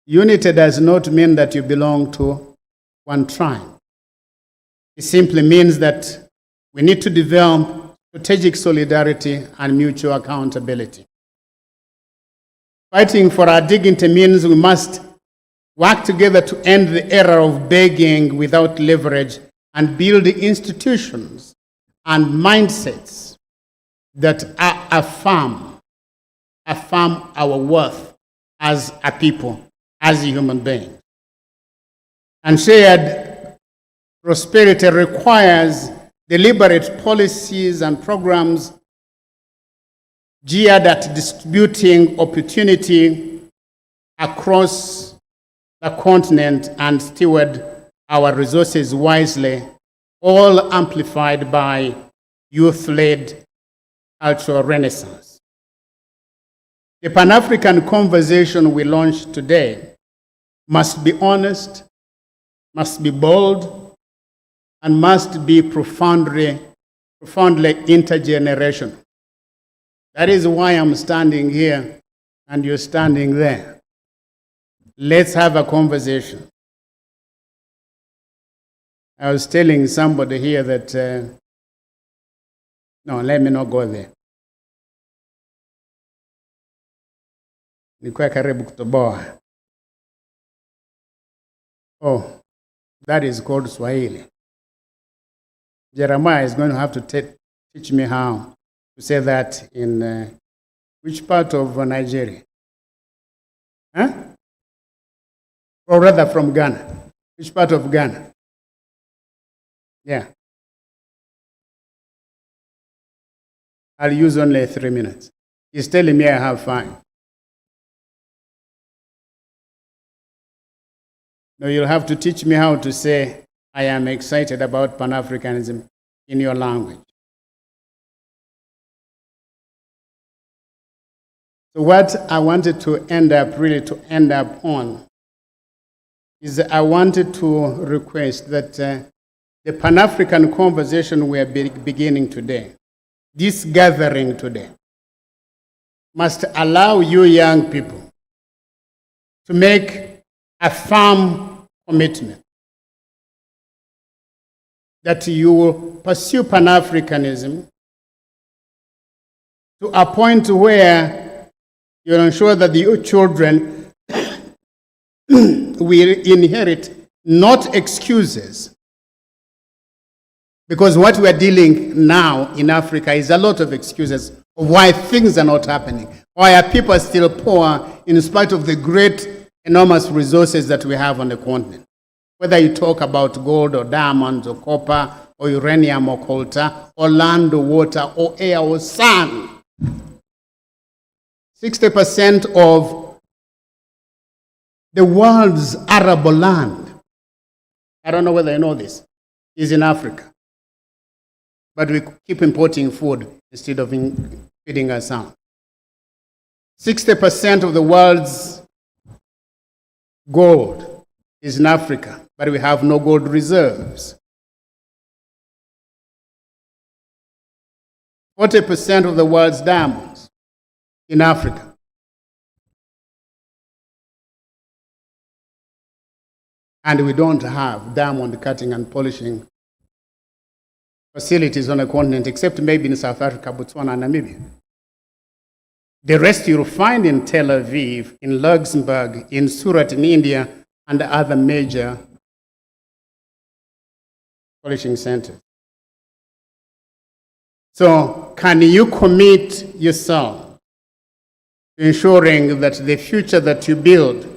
Unity does not mean that you belong to one tribe. It simply means that we need to develop strategic solidarity and mutual accountability. Fighting for our dignity means we must work together to end the era of begging without leverage and build institutions and mindsets that affirm our worth as a people, as a human being. And shared prosperity requires deliberate policies and programs geared at distributing opportunity across the continent and steward our resources wisely, all amplified by youth-led cultural renaissance. The Pan-African conversation we launched today must be honest, must be bold, and must be profoundly intergenerational. That is why I'm standing here and you're standing there. Let's have a conversation. I was telling somebody here that, no, let me not go there. Nilikuwa karibu kutoboa. Oh, that is called Swahili. Jeremiah is going to have to teach me how to say that in which part of Nigeria? Huh? Or rather from Ghana. Which part of Ghana? Yeah. I'll use only 3 minutes. He's telling me I have 5. No, you'll have to teach me how to say, I am excited about Pan-Africanism in your language. So what I wanted to end up on, is I wanted to request that the Pan-African conversation we are beginning today, this gathering today, must allow you young people to make a firm commitment that you will pursue Pan-Africanism to a point where you'll ensure that your children will inherit not excuses. Because what we are dealing now in Africa is a lot of excuses of why things are not happening, why our people are still poor in spite of the great, enormous resources that we have on the continent. Whether you talk about gold or diamonds or copper or uranium or coltan or land or water or air or sun. 60% of the world's arable land I don't know whether you know this, is in Africa. But we keep importing food instead of feeding us out. 60% of the world's gold is in Africa, but we have no gold reserves. 40% of the world's diamonds in Africa. And we don't have diamond cutting and polishing facilities on the continent, except maybe in South Africa, Botswana, and Namibia. The rest you'll find in Tel Aviv, in Luxembourg, in Surat in India, and other major polishing centers. So, can you commit yourself to ensuring that the future that you build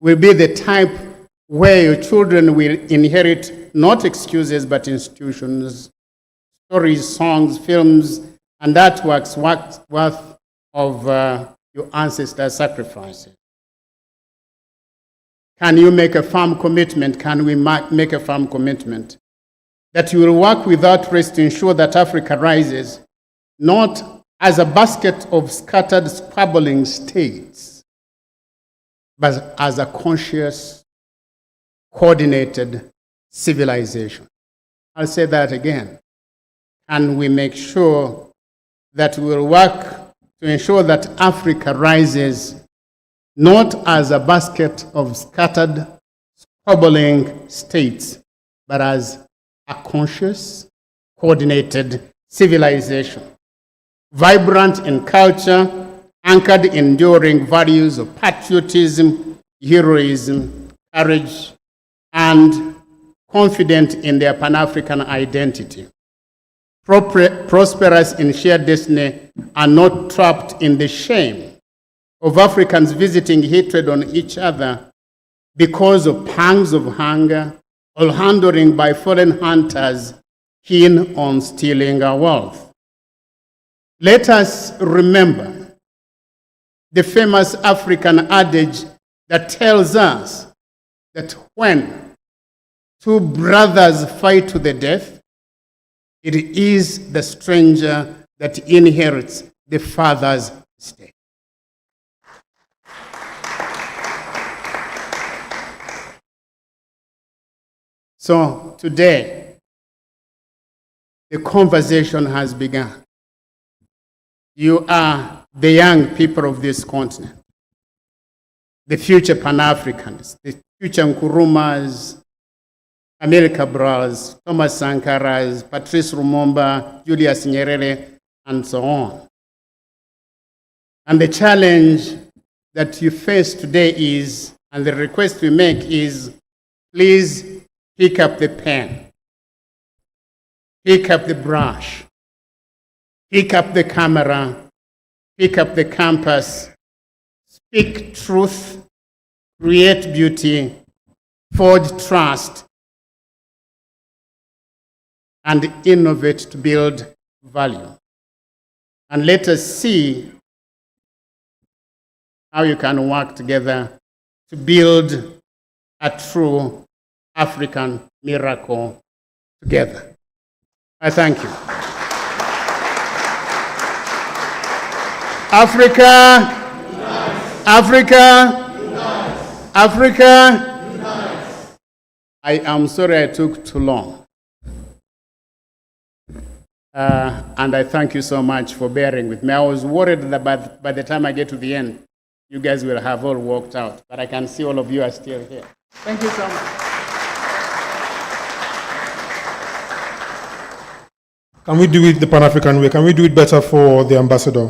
will be the type where your children will inherit not excuses but institutions, stories, songs, films, and artworks worth of your ancestors' sacrifices? Can you make a firm commitment? Can we make a firm commitment that you will work without rest to ensure that Africa rises not as a basket of scattered, squabbling states, but as a conscious, coordinated civilization? I'll say that again. Can we make sure that we will work to ensure that Africa rises not as a basket of scattered, squabbling states, but as a conscious, coordinated civilization, vibrant in culture, anchored in enduring values of patriotism, heroism, courage, and confident in their Pan-African identity, prosperous in shared destiny, and not trapped in the shame of Africans visiting hatred on each other because of pangs of hunger or handling by foreign hunters keen on stealing our wealth. Let us remember the famous African adage that tells us that when two brothers fight to the death, it is the stranger that inherits the father's estate. So today, the conversation has begun. You are the young people of this continent, the future Pan-Africanists, the future Nkurumas, Amiri Cabrals, Thomas Sankaras, Patrice Lumumba, Julius Nyerere, and so on. And the challenge that you face today is, and the request we make is, please pick up the pen, pick up the brush, pick up the camera, pick up the compass, speak truth, create beauty, forge trust, and innovate to build value. And let us see how you can work together to build a true African miracle together. I thank you. Africa, unites. Africa, unites. Africa, unites. I am sorry I took too long. And I thank you so much for bearing with me. I was worried that by the time I get to the end, you guys will have all walked out. But I can see all of you are still here. Thank you so much. Can we do it the Pan-African way? Can we do it better for the ambassador?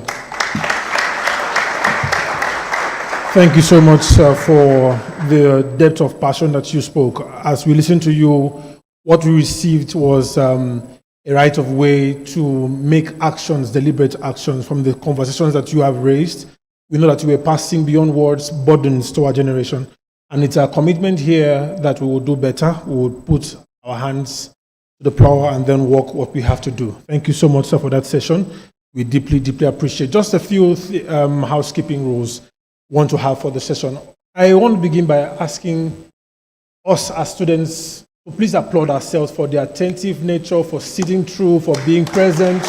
Thank you so much for the depth of passion that you spoke. As we listened to you, what we received was a right of way to make actions, deliberate actions from the conversations that you have raised. We know that you are passing beyond words, burdens to our generation. And it's our commitment here that we will do better. We will put our hands to the plow and then work what we have to do. Thank you so much, sir, for that session. We deeply, deeply appreciate. Just a few housekeeping rules we want to have for the session. I want to begin by asking us as students to please applaud ourselves for the attentive nature, for sitting through, for being present.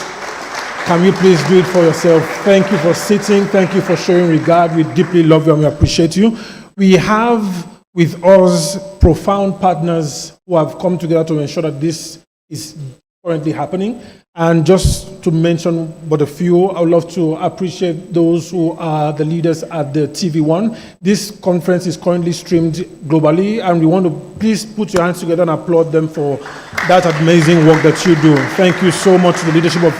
Can you please do it for yourself? Thank you for sitting. Thank you for showing regard. We deeply love you and we appreciate you. We have with us profound partners who have come together to ensure that this is currently happening. And just to mention but a few, I would love to appreciate those who are the leaders at the TV1. This conference is currently streamed globally, and we want to please put your hands together and applaud them for that amazing work that you do. Thank you so much to the leadership of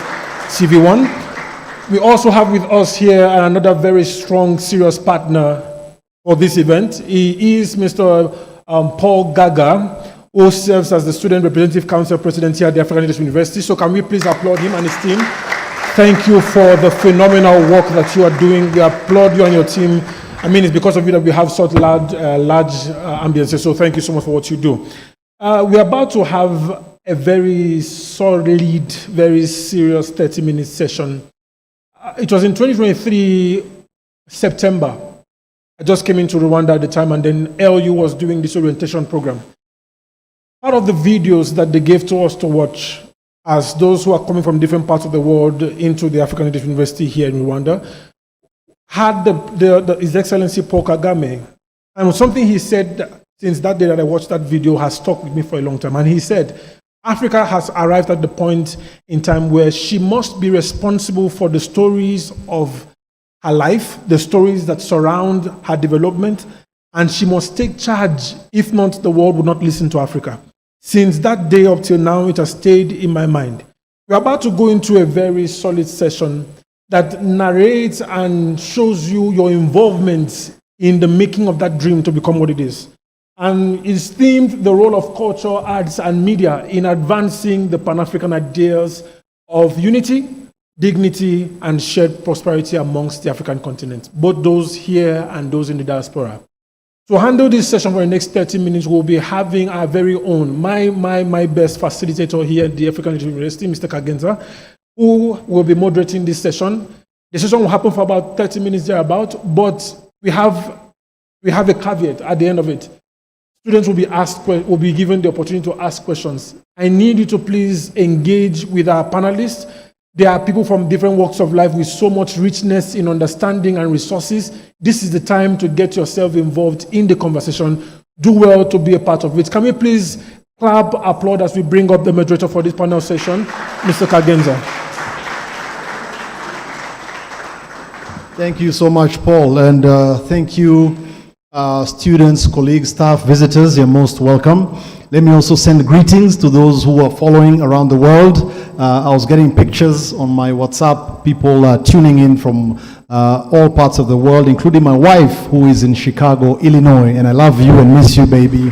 TV1. We also have with us here another very strong, serious partner for this event. He is Mr. Paul Gaga, who serves as the Student Representative Council President here at the African Leadership University. So can we please applaud him and his team? Thank you for the phenomenal work that you are doing. We applaud you and your team. I mean, it's because of you that we have such large ambiances. So thank you so much for what you do. We're about to have a very solid, very serious 30-minute session. It was in 2023, September. I just came into Rwanda at the time, and then LU was doing this orientation program. Part of the videos that they gave to us to watch, as those who are coming from different parts of the world into the African Leadership University here in Rwanda, had His Excellency Paul Kagame. And something he said since that day that I watched that video has stuck with me for a long time. And he said, Africa has arrived at the point in time where she must be responsible for the stories of her life, the stories that surround her development, and she must take charge. If not, the world would not listen to Africa. Since that day up till now, it has stayed in my mind. We're about to go into a very solid session that narrates and shows you your involvement in the making of that dream to become what it is. And it's themed the role of culture, arts, and media in advancing the Pan-African ideas of unity, dignity, and shared prosperity amongst the African continent, both those here and those in the diaspora. To handle this session for the next 30 minutes, we'll be having our very own, my best facilitator here at the African Leadership University, Mr. Kagenza, who will be moderating this session. The session will happen for about 30 minutes thereabout, but we have a caveat at the end of it. Students will be given the opportunity to ask questions. I need you to please engage with our panelists. There are people from different walks of life with so much richness in understanding and resources. This is the time to get yourself involved in the conversation. Do well to be a part of it. Can we please clap, applaud as we bring up the moderator for this panel session, Mr. Kagenza. Thank you so much, Paul, and thank you, students, colleagues, staff, visitors. You're most welcome. Let me also send greetings to those who are following around the world. I was getting pictures on my WhatsApp, people tuning in from all parts of the world, including my wife, who is in Chicago, Illinois, and I love you and miss you, baby.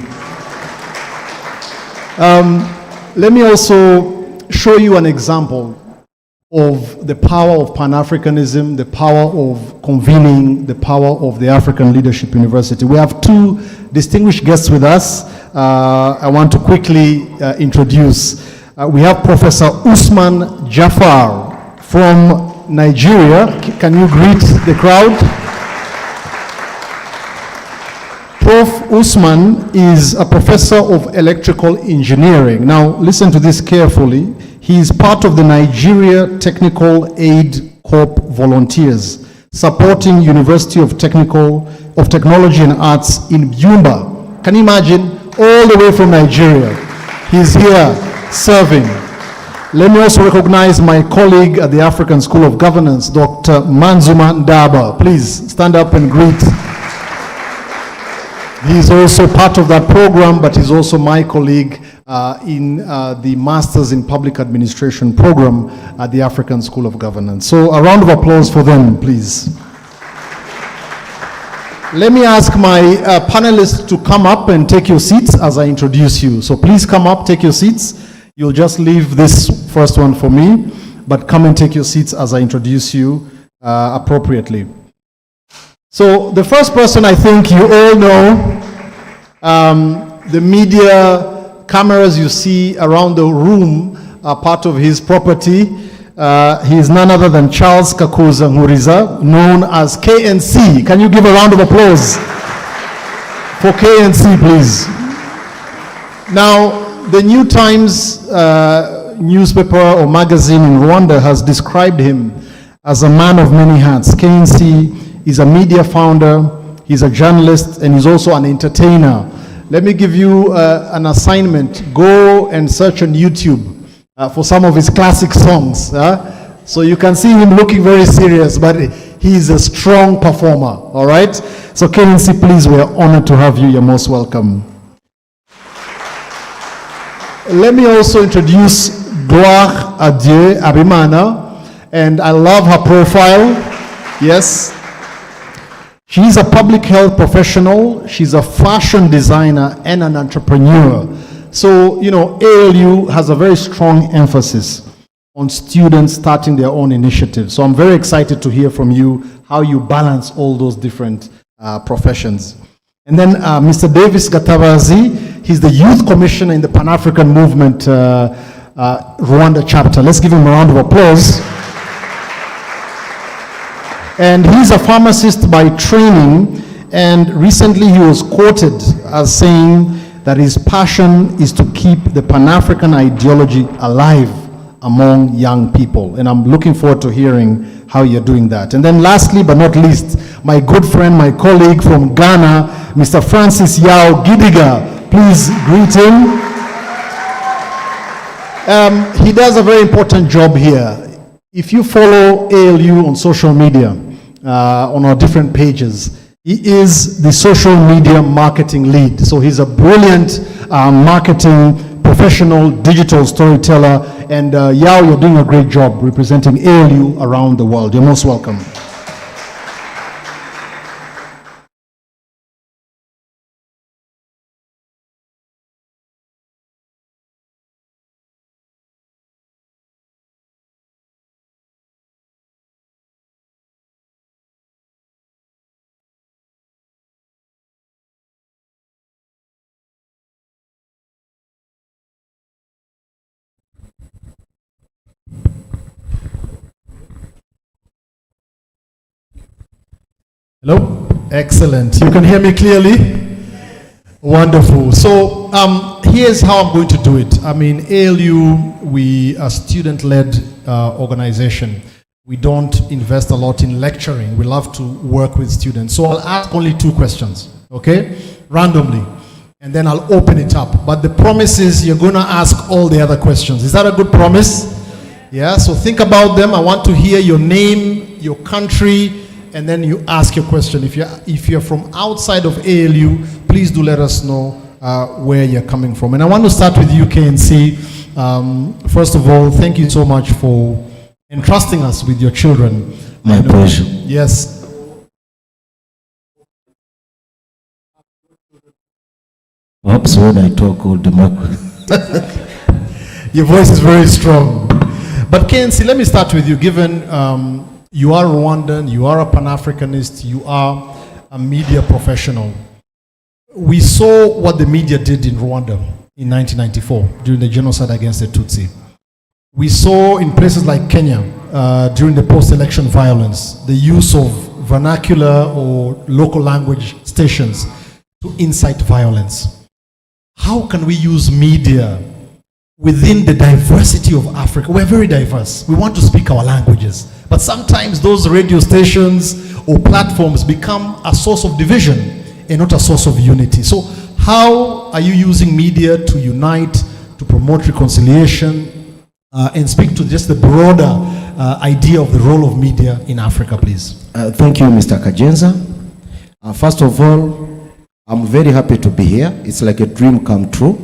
Let me also show you an example of the power of Pan-Africanism, the power of convening, the power of the African Leadership University. We have two distinguished guests with us. I want to quickly introduce. We have Professor Usman Jafar from Nigeria. Can you greet the crowd? Prof. Usman is a professor of electrical engineering. Now, listen to this carefully. He is part of the Nigeria Technical Aid Corps volunteers, supporting University of Technology and Arts in Byumba. Can you imagine? All the way from Nigeria. He's here serving. Let me also recognize my colleague at the African School of Governance, Dr. Manzuma Ndaba. Please stand up and greet. He's also part of that program, but he's also my colleague in the Masters in Public Administration program at the African School of Governance. So a round of applause for them, please. Let me ask my panelists to come up and take your seats as I introduce you. So please come up, take your seats. You'll just leave this first one for me, but come and take your seats as I introduce you appropriately. So the first person, I think you all know, the media cameras you see around the room are part of his property. He is none other than Charles Kakuza Nkuriza, known as KNC. Can you give a round of applause for KNC, please? Now, the New Times newspaper or magazine in Rwanda has described him as a man of many hats. KNC is a media founder, he's a journalist, and he's also an entertainer. Let me give you an assignment. Go and search on YouTube for some of his classic songs. So you can see him looking very serious, but he is a strong performer, all right? So KNC, please, we're honored to have you. You're most welcome. Let me also introduce Gloire à Dieu Abimana, and I love her profile. Yes. She's a public health professional, she's a fashion designer and an entrepreneur. So, you know, ALU has a very strong emphasis on students starting their own initiatives. So I'm very excited to hear from you how you balance all those different professions. And then Mr. Davis Gatabazi, he's the youth commissioner in the Pan-African Movement Rwanda chapter. Let's give him a round of applause. And he's a pharmacist by training, and recently he was quoted as saying that his passion is to keep the Pan-African ideology alive among young people. And I'm looking forward to hearing how you're doing that. And then lastly but not least, my good friend, my colleague from Ghana, Mr. Francis Yao Gidiga. Please greet him. He does a very important job here. If you follow ALU on social media, on our different pages, he is the social media marketing lead. So he's a brilliant marketing professional, digital storyteller, and Yao, you're doing a great job representing ALU around the world. You're most welcome. Hello? Excellent. You can hear me clearly? Wonderful. So here's how I'm going to do it. I mean, ALU, we are a student-led organization. We don't invest a lot in lecturing. We love to work with students. So I'll ask only 2 questions, okay? Randomly. And then I'll open it up. But the promise is you're going to ask all the other questions. Is that a good promise? Yeah, so think about them. I want to hear your name, your country, and then you ask your question. If you're from outside of ALU, please do let us know where you're coming from. And I want to start with you, KNC. First of all, thank you so much for entrusting us with your children. My pleasure. Yes. Perhaps when I talk all the Your voice is very strong. But KNC, let me start with you. Given you are Rwandan, you are a Pan-Africanist, you are a media professional. We saw what the media did in Rwanda in 1994 during the genocide against the Tutsi. We saw in places like Kenya during the post-election violence the use of vernacular or local language stations to incite violence. How can we use media within the diversity of Africa? We're very diverse. We want to speak our languages. But sometimes those radio stations or platforms become a source of division and not a source of unity. So how are you using media to unite, to promote reconciliation, and speak to just the broader idea of the role of media in Africa, please? Thank you, Mr. Kajenza. First of all, I'm very happy to be here. It's like a dream come true.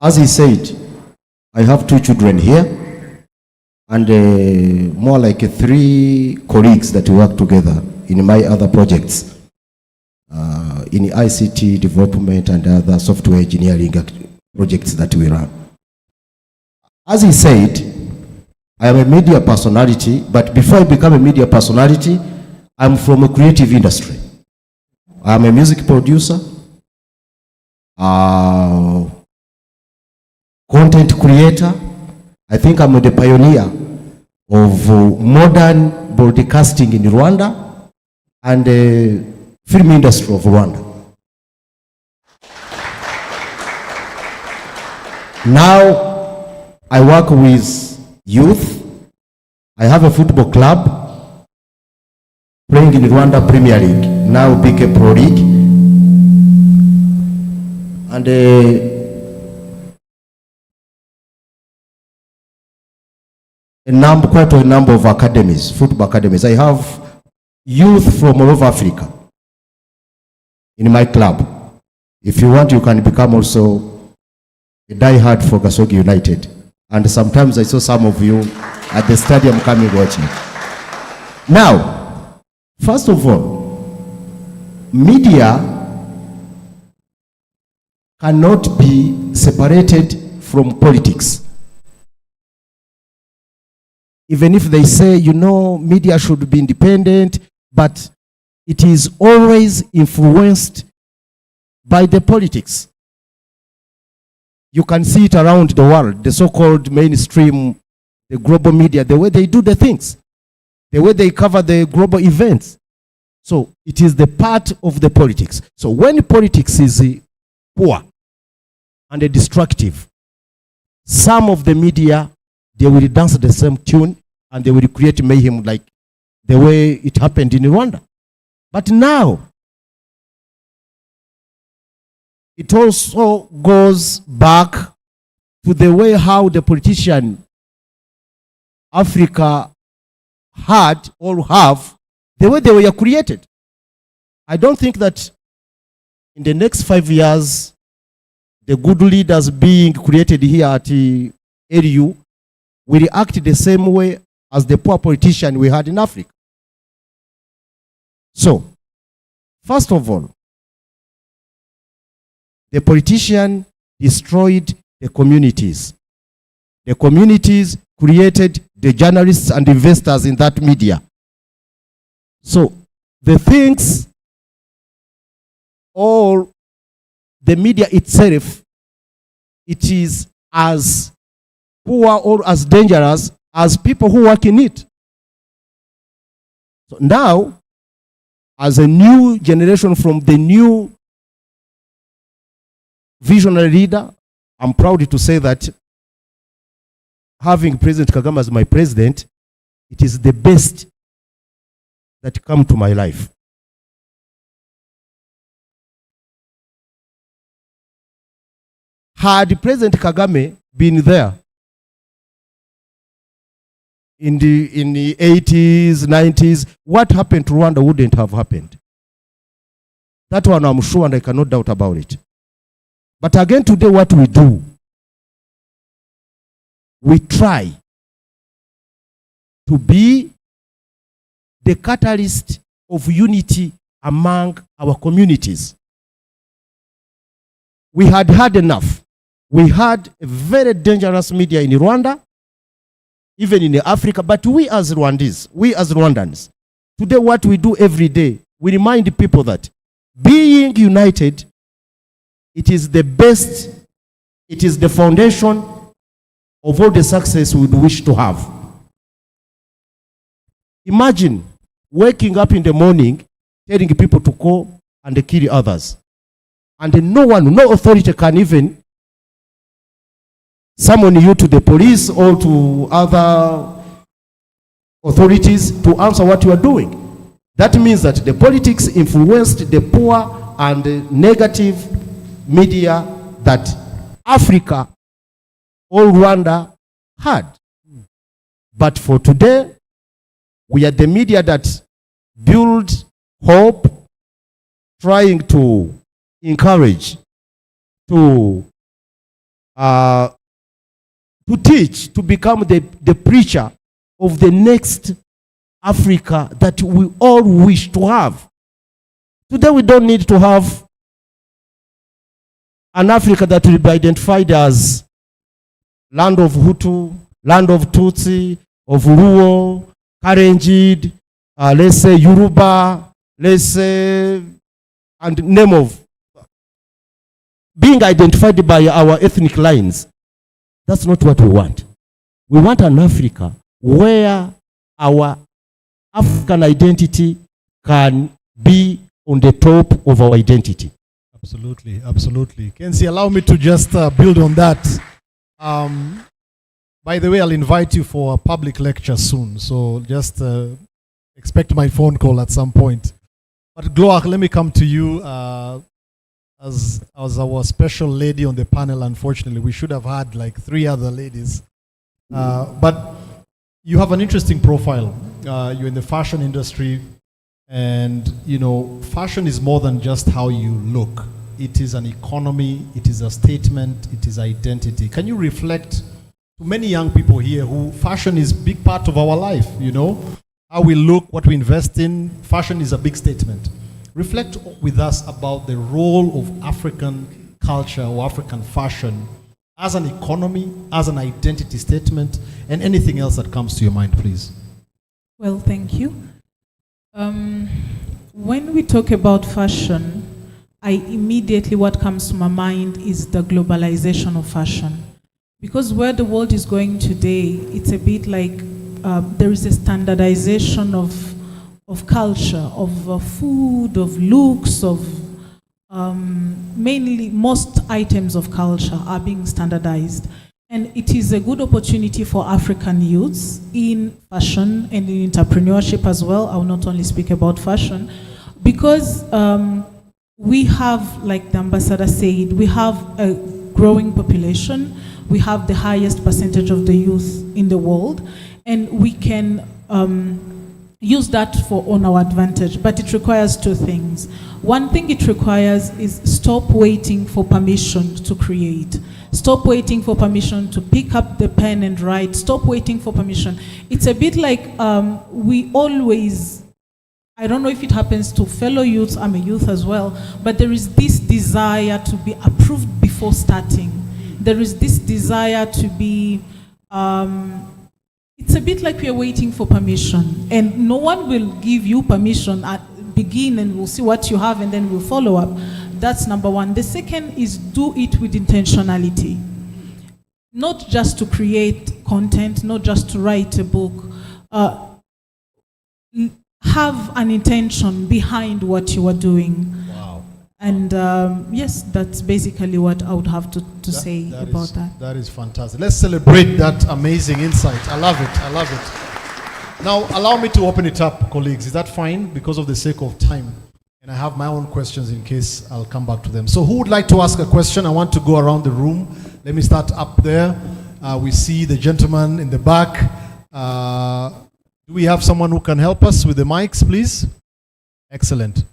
As he said, I have 2 children here, and more like 3 colleagues that work together in my other projects, in ICT development and other software engineering projects that we run. As he said, I am a media personality, but before I become a media personality, I'm from a creative industry. I'm a music producer, content creator. I think I'm the pioneer of modern broadcasting in Rwanda and the film industry of Rwanda. Now I work with youth. I have a football club playing in Rwanda Premier League, now BK Pro League. And quite a number of academies, football academies. I have youth from all over Africa in my club. If you want, you can become also a diehard for Gasogi United. And sometimes I saw some of you at the stadium coming watching. Now, first of all, media cannot be separated from politics. Even if they say, you know, media should be independent, but it is always influenced by the politics. You can see it around the world, the so-called mainstream, the global media, the way they do the things, the way they cover the global events. So it is the part of the politics. So when politics is poor and destructive, some of the media, they will dance the same tune and they will create mayhem like the way it happened in Rwanda. But now, it also goes back to the way how the politician Africa had or have, the way they were created. I don't think that in the next 5 years, the good leaders being created here at AU will act the same way as the poor politician we had in Africa. So, first of all, the politician destroyed the communities. The communities created the journalists and investors in that media. So, the things, or the media itself, it is as poor or as dangerous as people who work in it. So now, as a new generation from the new visionary leader, I'm proud to say that having President Kagame as my president, it is the best that come to my life. Had President Kagame been there in the 80s, 90s, what happened to Rwanda wouldn't have happened. That one I'm sure, and I cannot doubt about it. But again, today what we do, we try to be the catalyst of unity among our communities. We had had enough. We had a very dangerous media in Rwanda, even in Africa, but we as Rwandans, today what we do every day, we remind people that being united, it is the best, it is the foundation of all the success we would wish to have. Imagine waking up in the morning, telling people to go and kill others. And no authority can even summon you to the police or to other authorities to answer what you are doing. That means that the politics influenced the poor and the negative media that Africa or Rwanda had. But for today, we are the media that build hope, trying to encourage, to teach, to become the preacher of the next Africa that we all wish to have. Today we don't need to have an Africa that will be identified as land of Hutu, land of Tutsi, of Luo, Karenjid, let's say Yoruba, let's say, and name of, being identified by our ethnic lines. That's not what we want. We want an Africa where our African identity can be on the top of our identity. Absolutely, absolutely. Kenzie, allow me to just build on that. By the way, I'll invite you for a public lecture soon, so just expect my phone call at some point. But Gloire, let me come to you as our special lady on the panel. Unfortunately, we should have had like 3 other ladies. But you have an interesting profile. You're in the fashion industry, and you know, fashion is more than just how you look. It is an economy, it is a statement, it is identity. Can you reflect to many young people here who fashion is a big part of our life, you know? How we look, what we invest in, fashion is a big statement. Reflect with us about the role of African culture or African fashion as an economy, as an identity statement, and anything else that comes to your mind, please. Well, thank you. When we talk about fashion, what comes to my mind is the globalization of fashion. Because where the world is going today, it's a bit like there is a standardization of culture, of food, of looks, of mainly most items of culture are being standardized. And it is a good opportunity for African youths in fashion and in entrepreneurship as well. I will not only speak about fashion, because we have, like the ambassador said, we have a growing population. We have the highest percentage of the youth in the world, and we can use that on our advantage. But it requires 2 things. One thing it requires is stop waiting for permission to create. Stop waiting for permission to pick up the pen and write. Stop waiting for permission. It's a bit like we always, I don't know if it happens to fellow youths, I'm a youth as well, but there is this desire to be approved before starting. There is this desire to be, it's a bit like we are waiting for permission, and no one will give you permission at begin, and we'll see what you have and then we'll follow up. That's number one. The second is do it with intentionality. Not just to create content, not just to write a book. Have an intention behind what you are doing. Wow. And yes, that's basically what I would have to say about that. That is fantastic. Let's celebrate that amazing insight. I love it. I love it. Now, allow me to open it up, colleagues. Is that fine? Because of the sake of time. And I have my own questions in case I'll come back to them. So who would like to ask a question? I want to go around the room. Let me start up there. We see the gentleman in the back. Do we have someone who can help us with the mics, please? Excellent.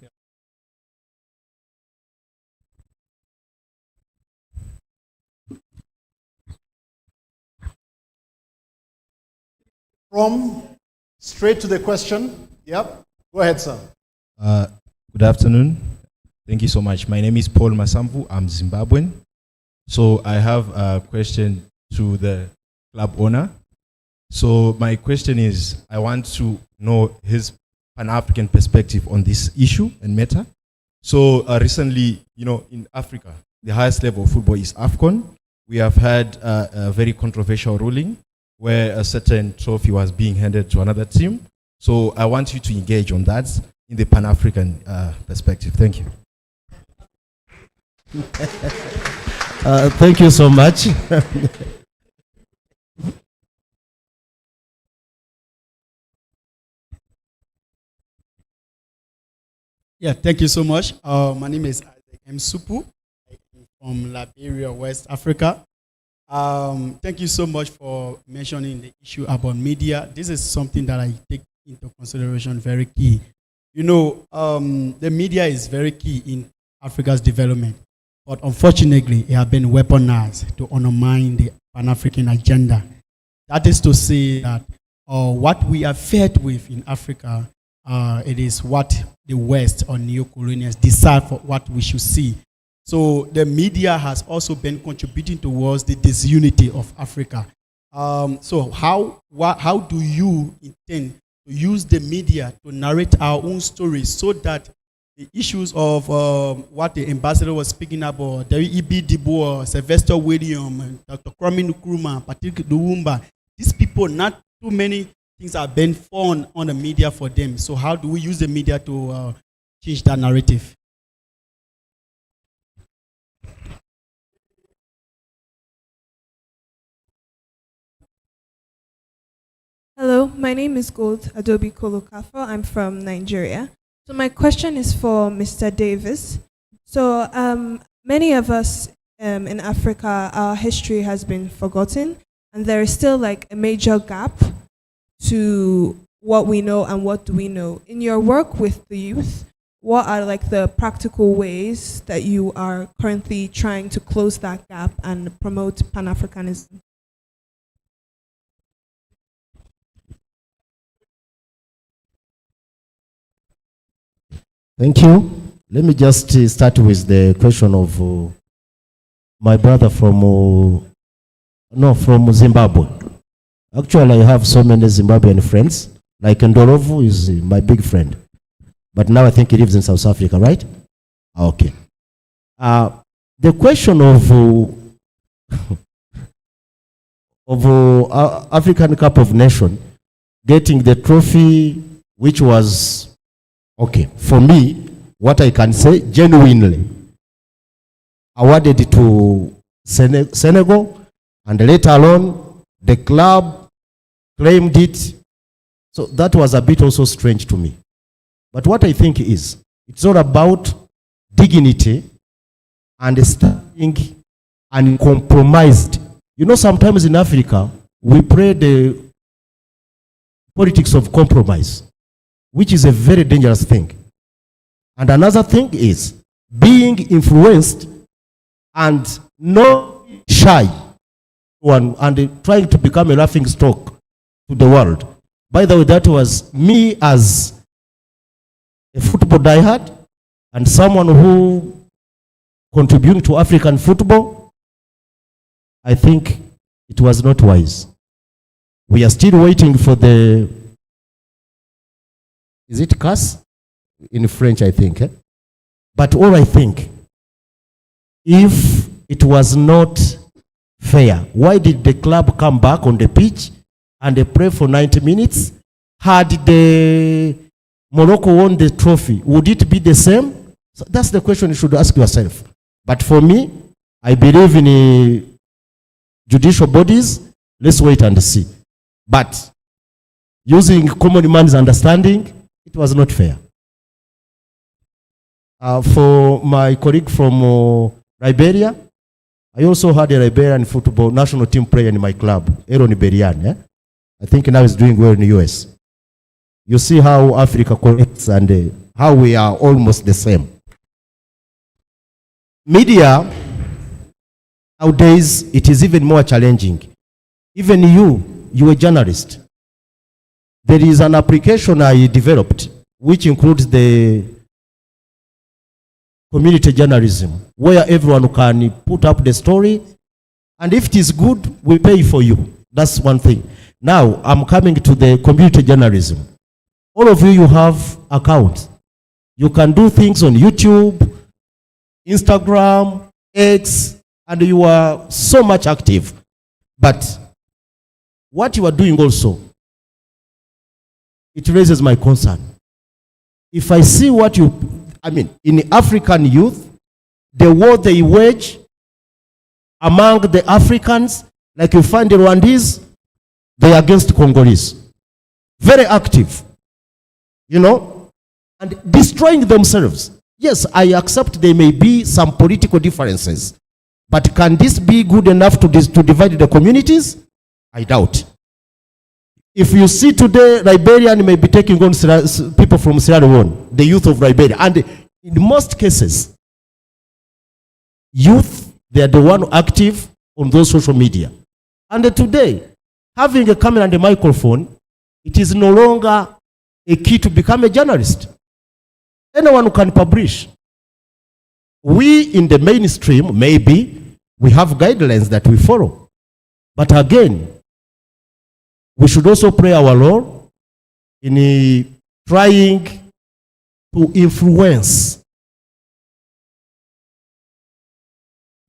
From straight to the question. Yep. Go ahead, sir. Good afternoon. Thank you so much. My name is Paul Masambu. I'm Zimbabwean. So I have a question to the club owner. So my question is, I want to know his Pan-African perspective on this issue and matter. So recently, you know, in Africa, the highest level of football is AFCON. We have had a very controversial ruling where a certain trophy was being handed to another team. So I want you to engage on that in the Pan-African perspective. Thank you. Thank you so much. Yeah, thank you so much. My name is Isaac M. Supu. I'm from Liberia, West Africa. Thank you so much for mentioning the issue about media. This is something that I take into consideration very key. You know, the media is very key in Africa's development, but unfortunately, it has been weaponized to undermine the Pan-African agenda. That is to say that what we are fed with in Africa, it is what the West or neo-colonials decide for what we should see. So the media has also been contributing towards the disunity of Africa. So how do you intend to use the media to narrate our own stories so that the issues of what the ambassador was speaking about, W.E.B. Du Bois, Sylvester Williams, Dr. Kwame Nkrumah, Patrick Lumumba, these people, not too many things have been found on the media for them. So how do we use the media to change that narrative? my name is Gold Adobe Kolokafo. I'm from Nigeria. So my question is for Mr. Davis. So many of us in Africa, our history has been forgotten, and there is still like a major gap to what we know and what do we know. In your work with the youth, what are like the practical ways that you are currently trying to close that gap and promote Pan-Africanism? Thank you. Let me just start with the question of my brother from Zimbabwe. Actually, I have so many Zimbabwean friends. Like Ndorovu is my big friend. But now I think he lives in South Africa, right? Okay. The question of African Cup of Nations getting the trophy, which was okay for me. What I can say, genuinely awarded to Senegal, and later on the club claimed it. So that was a bit also strange to me. But what I think is, it's all about dignity and standing uncompromised. You know, sometimes in Africa, we play the politics of compromise, which is a very dangerous thing. And another thing is being influenced and not shy and trying to become a laughing stock to the world. By the way, that was me as a football diehard and someone who contributed to African football. I think it was not wise. We are still waiting for the, is it CAS? In French, I think. But all I think, if it was not fair, why did the club come back on the pitch and they play for 90 minutes? Had the Morocco won the trophy, would it be the same? So that's the question you should ask yourself. But for me, I believe in judicial bodies. Let's wait and see. But using common man's understanding, it was not fair. For my colleague from Liberia, I also had a Liberian football national team player in my club, Aaron Iberian. I think now he's doing well in the US. You see how Africa connects and how we are almost the same. Media, nowadays, it is even more challenging. Even you a journalist. There is an application I developed, which includes the community journalism, where everyone can put up the story, and if it is good, we pay for you. That's one thing. Now, I'm coming to the community journalism. All of you have accounts. You can do things on YouTube, Instagram, X, and you are so much active. But what you are doing also, it raises my concern. If I see what in African youth, the war they wage among the Africans, like you find the Rwandese, they are against Congolese. Very active, and destroying themselves. Yes, I accept there may be some political differences, but can this be good enough to divide the communities? I doubt. If you see today, Liberian may be taking on people from Sierra Leone, the youth of Liberia. And in most cases, youth, they are the one active on those social media. And today, having a camera and a microphone, it is no longer a key to become a journalist. Anyone who can publish. We in the mainstream, maybe, we have guidelines that we follow. But again, we should also play our role in trying to influence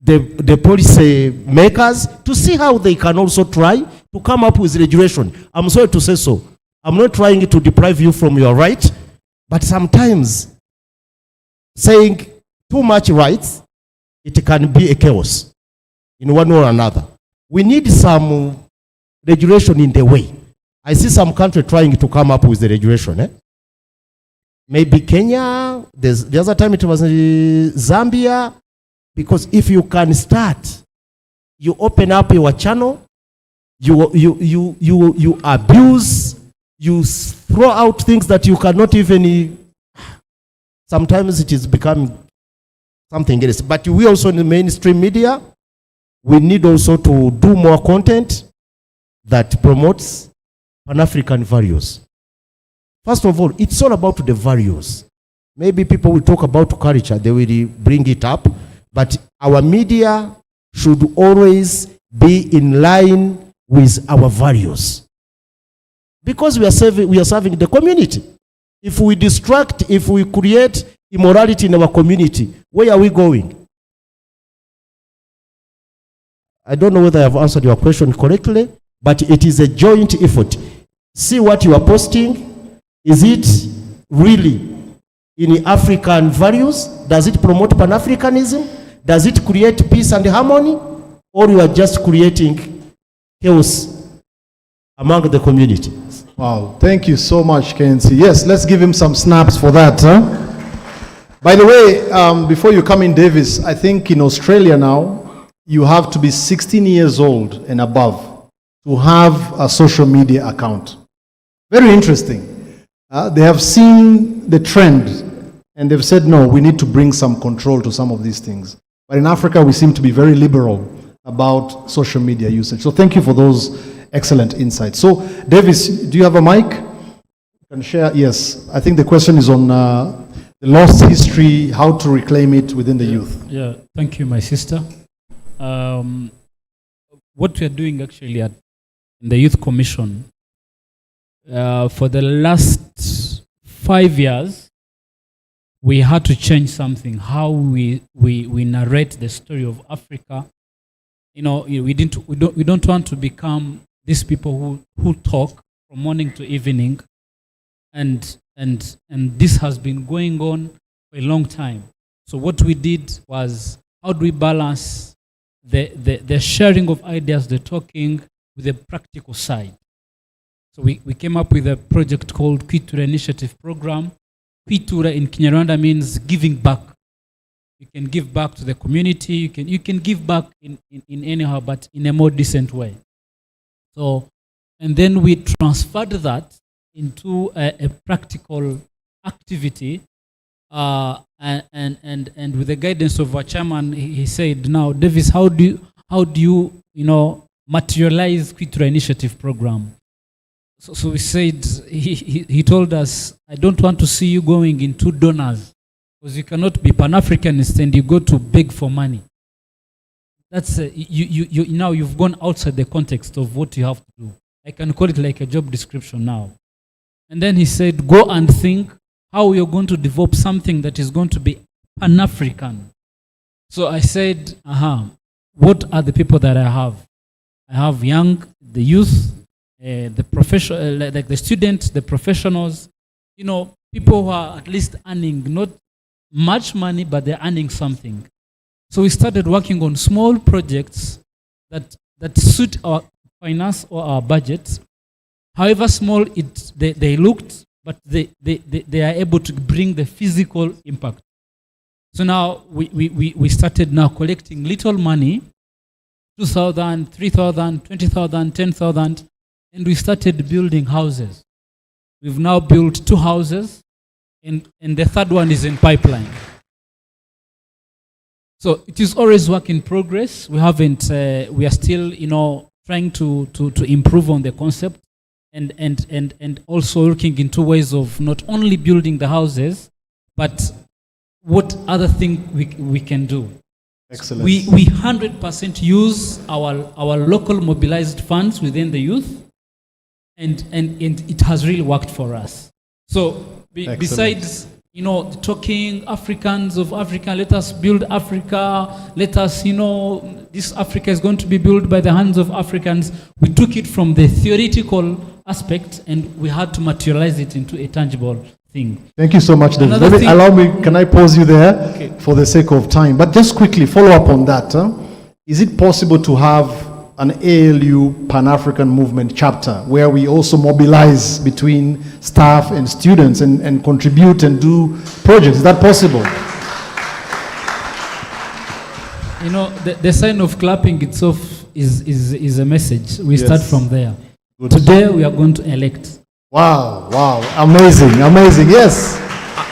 the policy makers to see how they can also try to come up with regulation. I'm sorry to say so. I'm not trying to deprive you from your right, but sometimes saying too much rights, it can be a chaos in one way or another. We need some regulation in the way. I see some country trying to come up with the regulation. Maybe Kenya, the other time it was Zambia, because if you can start, you open up your channel, you abuse, you throw out things that you cannot even, sometimes it is becoming something else. But we also in the mainstream media, we need also to do more content that promotes Pan-African values. First of all, it's all about the values. Maybe people will talk about culture, they will bring it up, but our media should always be in line with our values. Because we are serving the community. If we distract, if we create immorality in our community, where are we going? I don't know whether I have answered your question correctly, but it is a joint effort. See what you are posting. Is it really in African values? Does it promote Pan-Africanism? Does it create peace and harmony? Or you are just creating chaos among the community? Wow, thank you so much, KNC. Yes, let's give him some snaps for that. By the way, before you come in, Davis, I think in Australia now, you have to be 16 years old and above to have a social media account. Very interesting. They have seen the trend and they've said, no, we need to bring some control to some of these things. But in Africa, we seem to be very liberal about social media usage. So thank you for those excellent insights. So Davis, do you have a mic? You can share. Yes, I think the question is on the lost history, how to reclaim it within the youth. Yeah, thank you, my sister. What we are doing actually in the Youth Commission, for the last 5 years, we had to change something, how we narrate the story of Africa. You know, we don't want to become these people who talk from morning to evening, and this has been going on for a long time. So what we did was, how do we balance the sharing of ideas, the talking, with the practical side? So we came up with a project called Kwitura Initiative Program. Kwitura in Kinyarwanda means giving back. You can give back to the community. You can give back in anyhow, but in a more decent way. So, and then we transferred that into a practical activity, and with the guidance of our chairman, he said, "Now, Davis, how do you materialize Kwitura Initiative Program?" So we said, he told us, "I don't want to see you going into donors, because you cannot be Pan-Africanist and you go to beg for money. That's now you've gone outside the context of what you have to do. I can call it like a job description now." And then he said, "Go and think how you're going to develop something that is going to be Pan-African." So I said, what are the people that I have? I have the youth, the professional, like the students, the professionals, people who are at least earning not much money, but they're earning something. So we started working on small projects that suit our finance or our budget. However small they looked, but they are able to bring the physical impact. So now we started now collecting little money, 2,000, 3,000, 20,000, 10,000, and we started building houses. We've now built 2 houses, and the third one is in pipeline. So it is always work in progress. We haven't. We are still, trying to improve on the concept, and also looking into ways of not only building the houses, but what other thing we can do. Excellent. We 100% use our local mobilized funds within the youth, and it has really worked for us. So besides talking Africans of Africa, let us build Africa, let us, this Africa is going to be built by the hands of Africans. We took it from the theoretical aspect and we had to materialize it into a tangible thing. Thank you so much, David. Can I pause you there for the sake of time? But just quickly, follow up on that. Is it possible to have an ALU Pan-African Movement chapter where we also mobilize between staff and students and contribute and do projects. Is that possible? You know, the sign of clapping itself is a message. We Yes. start from there. Good. Today we are going to elect. Wow, amazing, yes.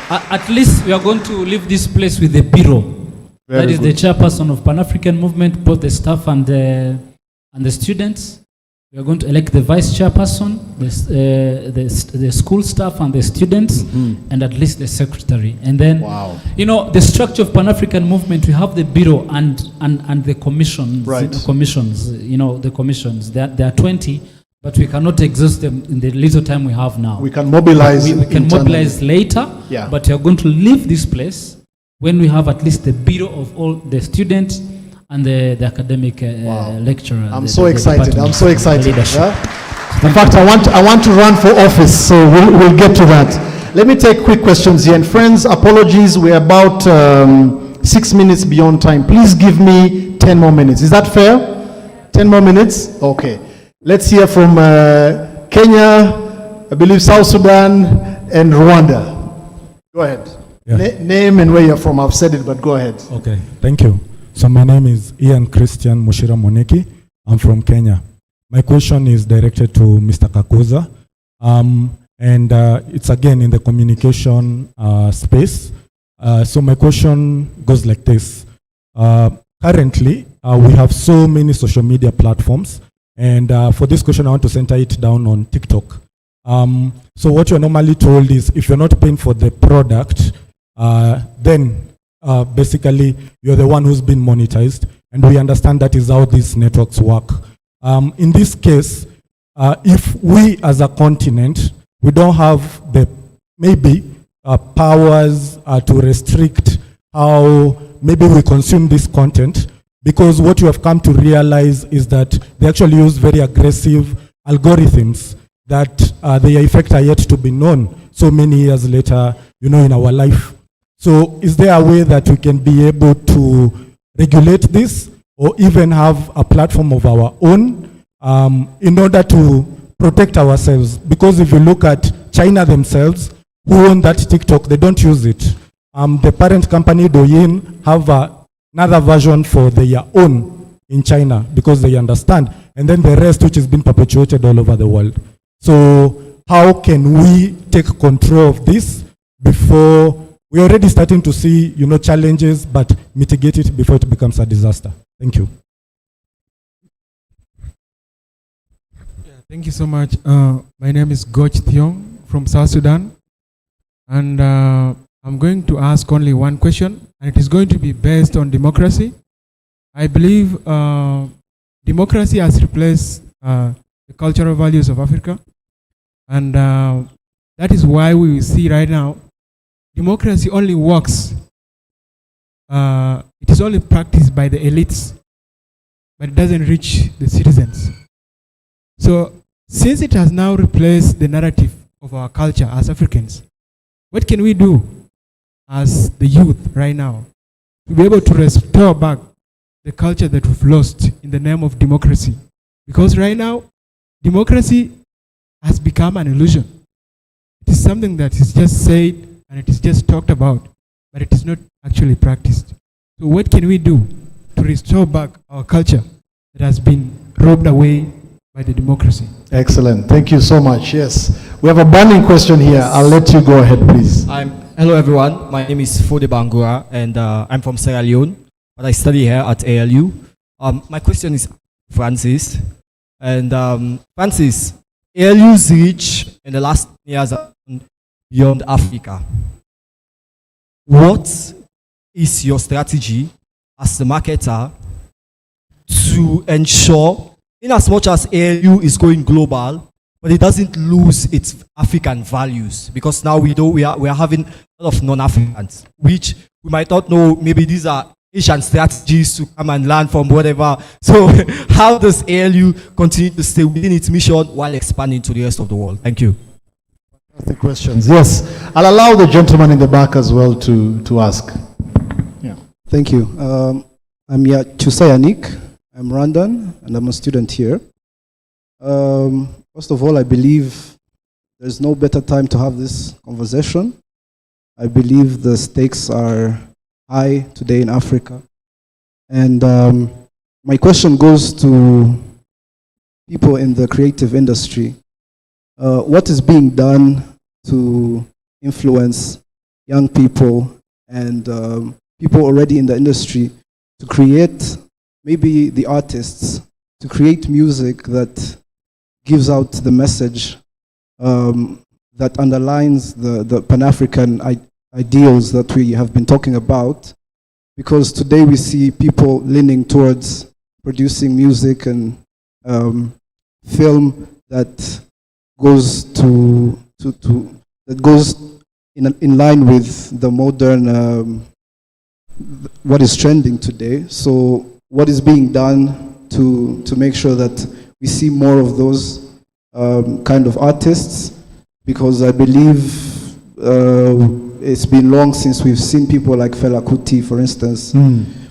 At least we are going to leave this place with a bureau. Very That is good. the chairperson of Pan-African Movement, both the staff and the students. We are going to elect the vice chairperson, the school staff and the students, and at least the secretary. And then, you know, the structure of Pan-African Movement, we have the bureau and the commissions. Right. Commissions, you know, the commissions. There are 20, but we cannot exhaust them in the little time we have now. We can mobilize. We can internally. mobilize later, Yeah. but we are going to leave this place when we have at least the bureau of all the students and the academic lecturer. I'm the- so the excited. department, I'm so the excited. leadership. Yeah? In fact, I want to run for office, so we'll get to that. Let me take quick questions here. And friends, apologies, we're about 6 minutes beyond time. Please give me 10 more minutes. Is that fair? 10 more minutes? Okay. Let's hear from Kenya, I believe South Sudan, and Rwanda. Go ahead. Yeah. Name and where you're from. I've said it, but go ahead. Okay, thank you. So my name is Ian Christian Mushira Moneki. I'm from Kenya. My question is directed to Mr. Kakuza. And it's again in the communication space. So my question goes like this. Currently, we have so many social media platforms. And for this question, I want to center it down on TikTok. So what you're normally told is if you're not paying for the product, then basically you're the one who's been monetized, and we understand that is how these networks work. In this case, if we as a continent, we don't have the maybe powers to restrict how maybe we consume this content, because what you have come to realize is that they actually use very aggressive algorithms that their effects are yet to be known so many years later, you know, in our life. So is there a way that we can be able to regulate this or even have a platform of our own in order to protect ourselves? Because if you look at China themselves, who own that TikTok, they don't use it. The parent company, Douyin, have another version for their own in China because they understand. And then the rest, which has been perpetuated all over the world. So how can we take control of this before we're already starting to see, you know, challenges, but mitigate it before it becomes a disaster? Thank you. Thank you so much. My name is Goch Thiong from South Sudan. And I'm going to ask only one question, and it is going to be based on democracy. I believe democracy has replaced the cultural values of Africa. And that is why we see right now, democracy only works. It is only practiced by the elites, but it doesn't reach the citizens. So since it has now replaced the narrative of our culture as Africans, what can we do as the youth right now to be able to restore back the culture that we've lost in the name of democracy? Because right now, democracy has become an illusion. It is something that is just said and it is just talked about, but it is not actually practiced. So what can we do to restore back our culture that has been robbed away by the democracy? Excellent. Thank you so much. Yes. We have a burning question here. I'll let you go ahead, please. Hello, everyone. My name is Fode Bangura, and I'm from Sierra Leone, but I study here at ALU. My question is Francis. And Francis, ALU's reach in the last years beyond Africa. What is your strategy as the marketer to ensure, in as much as ALU is going global, but it doesn't lose its African values? Because now we are having a lot of non-Africans, which we might not know, maybe these are Asian strategies to come and learn from whatever. So how does ALU continue to stay within its mission while expanding to the rest of the world? Thank you. The questions. Yes. I'll allow the gentleman in the back as well to ask. Yeah. Thank you. I'm Chusayanik. I'm Rwandan, and I'm a student here. First of all, I believe there's no better time to have this conversation. I believe the stakes are high today in Africa. And my question goes to people in the creative industry. What is being done to influence young people and people already in the industry to create, maybe the artists, to create music that gives out the message that underlines the Pan-African ideals that we have been talking about? Because today we see people leaning towards producing music and film that goes that goes in line with the modern what is trending today. So what is being done to make sure that we see more of those kind of artists? Because I believe it's been long since we've seen people like Fela Kuti, for instance,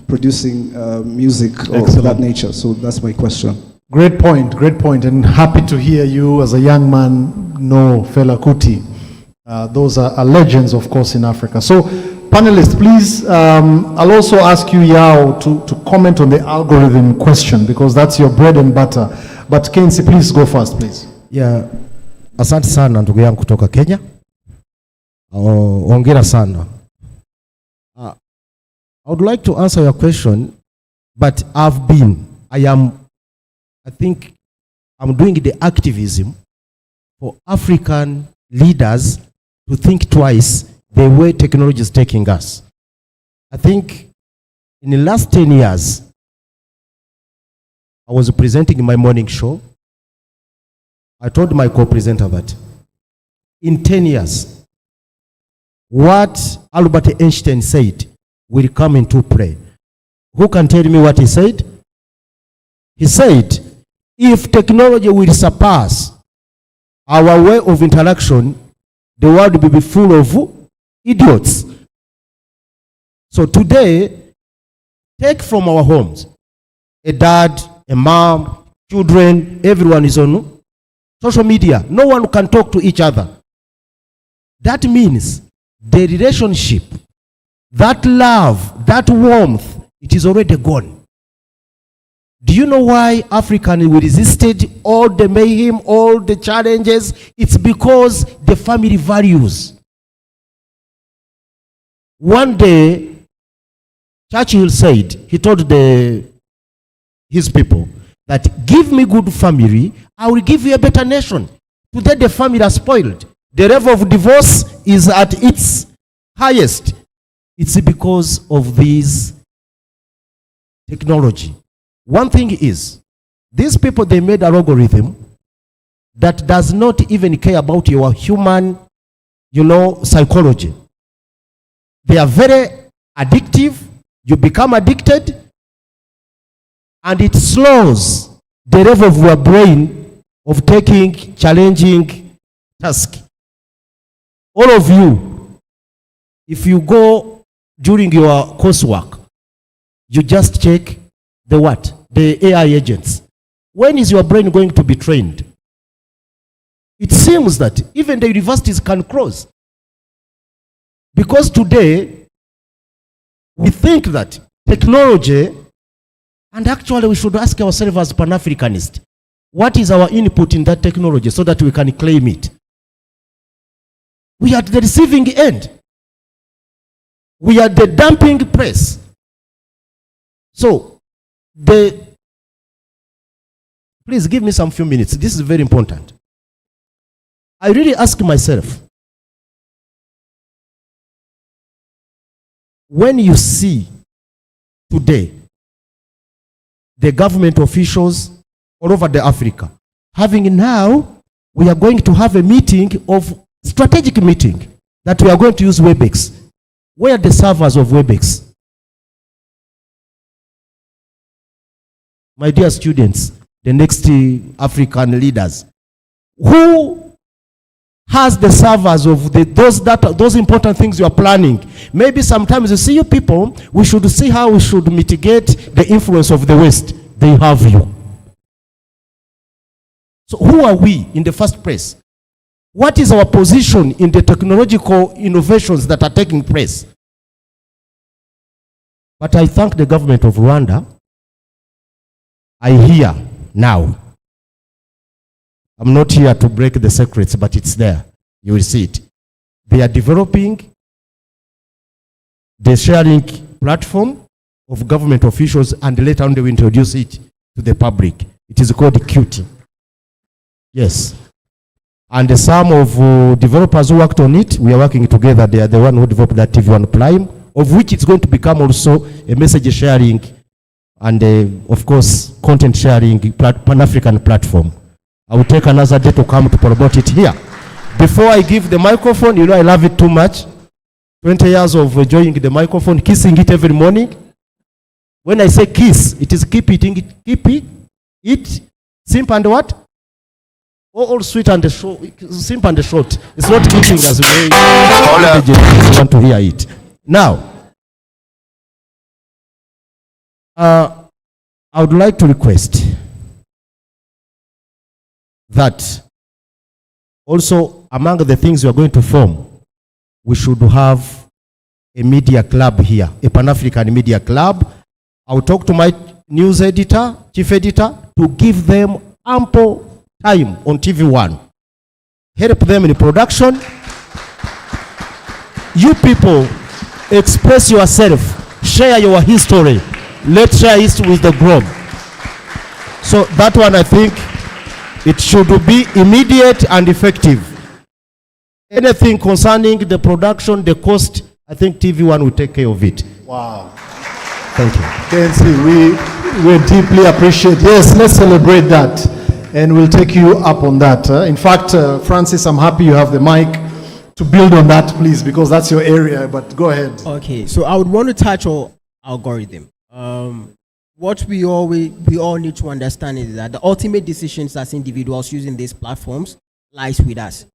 producing music of that nature. So that's my question. Great point, and happy to hear you as a young man know Fela Kuti. Those are legends, of course, in Africa. So, panelists, please, I'll also ask you, Yao, to comment on the algorithm question, because that's your bread and butter. But Kensi, please go first, please. Yeah, asante sana ndugu yangu kutoka Kenya. Hongera sana. I would like to answer your question, but I think I'm doing the activism for African leaders to think twice the way technology is taking us. I think in the last 10 years, I was presenting my morning show. I told my co-presenter that in 10 years, what Albert Einstein said will come into play. Who can tell me what he said? He said, if technology will surpass our way of interaction, the world will be full of idiots. So today, take from our homes, a dad, a mom, children, everyone is on social media. No one can talk to each other. That means the relationship, that love, that warmth, it is already gone. Do you know why Africans resisted all the mayhem, all the challenges? It's because the family values. One day, Churchill said, he told his people that give me good family, I will give you a better nation. Today the family are spoiled. The level of divorce is at its highest. It's because of this technology. One thing is, these people, they made an algorithm that does not even care about your human, psychology. They are very addictive. You become addicted, and it slows the level of your brain of taking challenging tasks. All of you, if you go during your coursework, you just check the AI agents. When is your brain going to be trained? It seems that even the universities can close. Because today, we think that technology, and actually we should ask ourselves as Pan-Africanists, what is our input in that technology so that we can claim it? We are at the receiving end. We are the dumping press. So, please give me some few minutes. This is very important. I really ask myself, when you see today the government officials all over the Africa having now, we are going to have a meeting of strategic meeting that we are going to use WebEx. Where are the servers of WebEx? My dear students, the next African leaders, who has the servers of those important things you are planning? Maybe sometimes you see, you people, we should see how we should mitigate the influence of the West. they have you. So who are we in the first place? What is our position in the technological innovations that are taking place? But I thank the government of Rwanda. I hear now. I'm not here to break the secrets, but it's there. You will see it. They are developing the sharing platform of government officials, and later on they will introduce it to the public. It is called QT. Yes. And some of developers who worked on it, we are working together. They are the one who developed that TV1 Prime, of which it's going to become also a message sharing and of course content sharing Pan-African platform. I will take another day to come to promote it here. Before I give the microphone, you know I love it too much. 20 years of enjoying the microphone, kissing it every morning. When I say kiss, it is keep it, simple and what? All sweet and short, simple and short. It's not eating as way you want to hear it. Now, I would like to request that also among the things we are going to form, we should have a media club here, a Pan-African media club. I'll talk to my news editor, chief editor, to give them ample time on TV1. Help them in production. You people, express yourself, share your history. Let's share it with the globe. So that one, I think, it should be immediate and effective. Anything concerning the production, the cost, I think TV1 will take care of it. Wow. Thank you. KNC, we deeply appreciate. Yes, let's celebrate that. And we'll take you up on that. In fact, Francis, I'm happy you have the mic to build on that, please, because that's your area. But go ahead. Okay, so I would want to touch on algorithm. What we all need to understand is that the ultimate decisions as individuals using these platforms lies with us.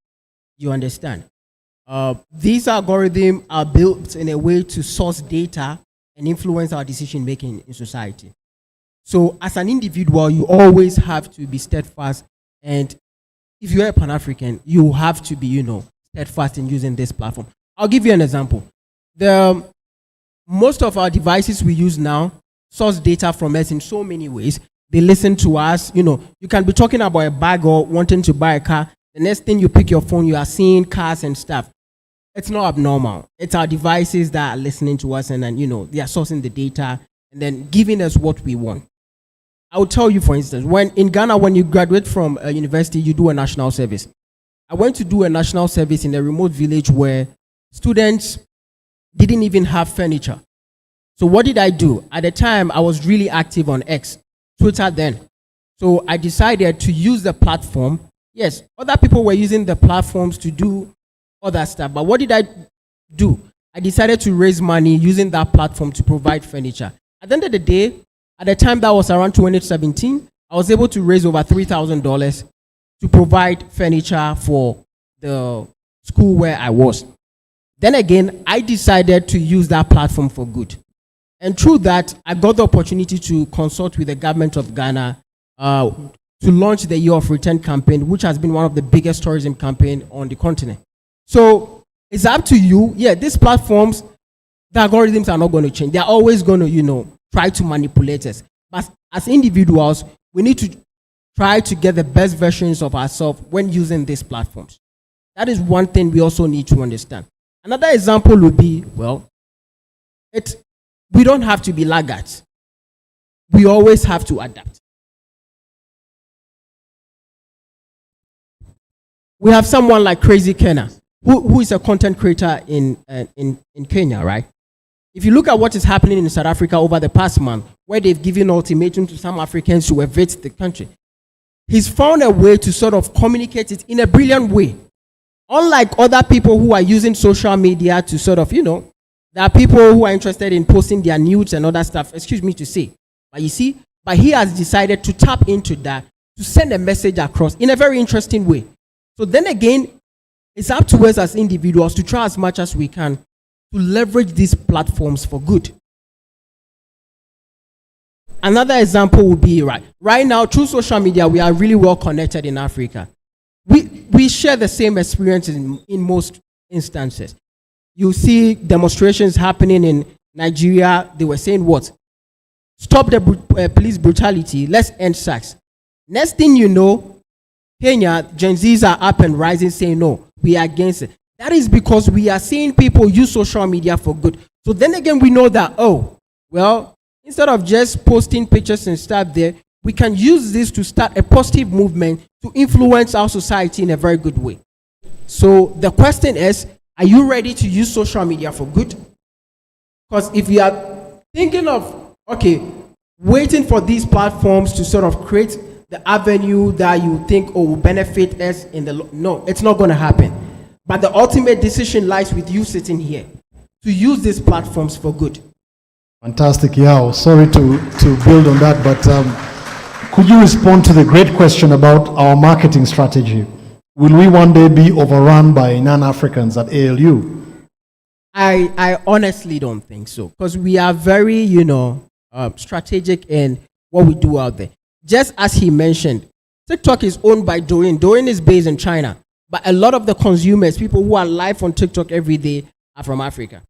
You understand? These algorithms are built in a way to source data and influence our decision making in society. So as an individual, you always have to be steadfast. And if you're a Pan-African, you have to be, steadfast in using this platform. I'll give you an example. Most of our devices we use now source data from us in so many ways. They listen to us. You can be talking about a bag or wanting to buy a car. The next thing you pick your phone, you are seeing cars and stuff. It's not abnormal. It's our devices that are listening to us, and then, they are sourcing the data and then giving us what we want. I will tell you, for instance, in Ghana, when you graduate from a university, you do a national service. I went to do a national service in a remote village where students didn't even have furniture. So what did I do? At the time, I was really active on X, Twitter then. So I decided to use the platform. Yes, other people were using the platforms to do other stuff. But what did I do? I decided to raise money using that platform to provide furniture. At the end of the day, at the time that was around 2017, I was able to raise over $3,000 to provide furniture for the school where I was. Then again, I decided to use that platform for good. And through that, I got the opportunity to consult with the government of Ghana to launch the Year of Return campaign, which has been one of the biggest tourism campaigns on the continent. So it's up to you. Yeah, these platforms, the algorithms are not going to change. They're always going to, try to manipulate us. But as individuals, we need to try to get the best versions of ourselves when using these platforms. That is one thing we also need to understand. Another example would be, we don't have to be laggards. We always have to adapt. We have someone like Crazy Kenna, who is a content creator in Kenya, right? If you look at what is happening in South Africa over the past month, where they've given ultimatum to some Africans to evade the country, he's found a way to sort of communicate it in a brilliant way. Unlike other people who are using social media to sort of, there are people who are interested in posting their nudes and other stuff, excuse me to say. But you see, he has decided to tap into that, to send a message across in a very interesting way. So then again, it's up to us as individuals to try as much as we can to leverage these platforms for good. Another example would be right now through social media, we are really well connected in Africa. We share the same experiences in most instances. You see demonstrations happening in Nigeria. They were saying what? Stop the police brutality. Let's end sex. Next thing you know, Kenya, Gen Zs are up and rising saying no, we are against it. That is because we are seeing people use social media for good. So then again, we know that, oh, well, instead of just posting pictures and stuff there, we can use this to start a positive movement to influence our society in a very good way. So the question is, are you ready to use social media for good? Because if you are thinking of, okay, waiting for these platforms to sort of create the avenue that you think will benefit us no, it's not going to happen. But the ultimate decision lies with you sitting here to use these platforms for good. Fantastic, Yao. Sorry to build on that, but could you respond to the great question about our marketing strategy? Will we one day be overrun by non-Africans at ALU? I honestly don't think so, because we are very, strategic in what we do out there. Just as he mentioned, TikTok is owned by Douyin. Douyin is based in China, but a lot of the consumers, people who are live on TikTok every day, are from Africa.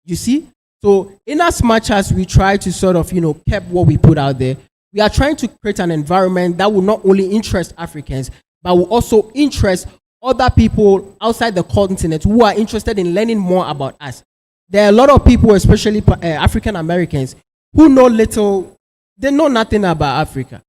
You see? So in as much as we try to sort of, keep what we put out there, we are trying to create an environment that will not only interest Africans, but will also interest other people outside the continent who are interested in learning more about us. There are a lot of people, especially African Americans, who know little, they know nothing about Africa.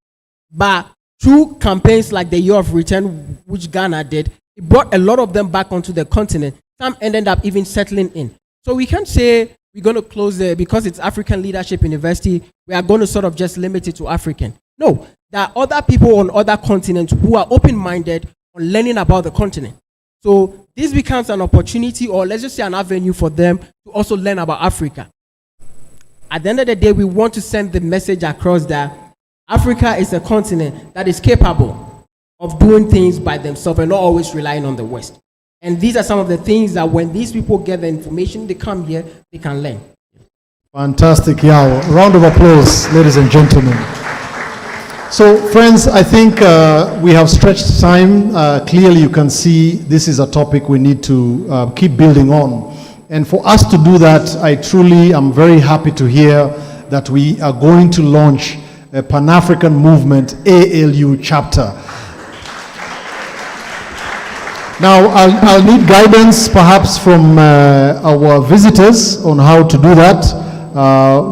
But through campaigns like the Year of Return, which Ghana did, it brought a lot of them back onto the continent. Some ended up even settling in. So we can't say we're going to close there because it's African Leadership University. We are going to sort of just limit it to African. No, there are other people on other continents who are open-minded on learning about the continent. So this becomes an opportunity, or let's just say an avenue for them to also learn about Africa. At the end of the day, we want to send the message across that Africa is a continent that is capable of doing things by themselves and not always relying on the West. And these are some of the things that when these people get the information, they come here, they can learn. Fantastic, Yao. Round of applause, ladies and gentlemen. So, friends, I think we have stretched time. Clearly, you can see this is a topic we need to keep building on. And for us to do that, I truly am very happy to hear that we are going to launch a Pan-African Movement ALU chapter. Now, I'll need guidance perhaps from our visitors on how to do that.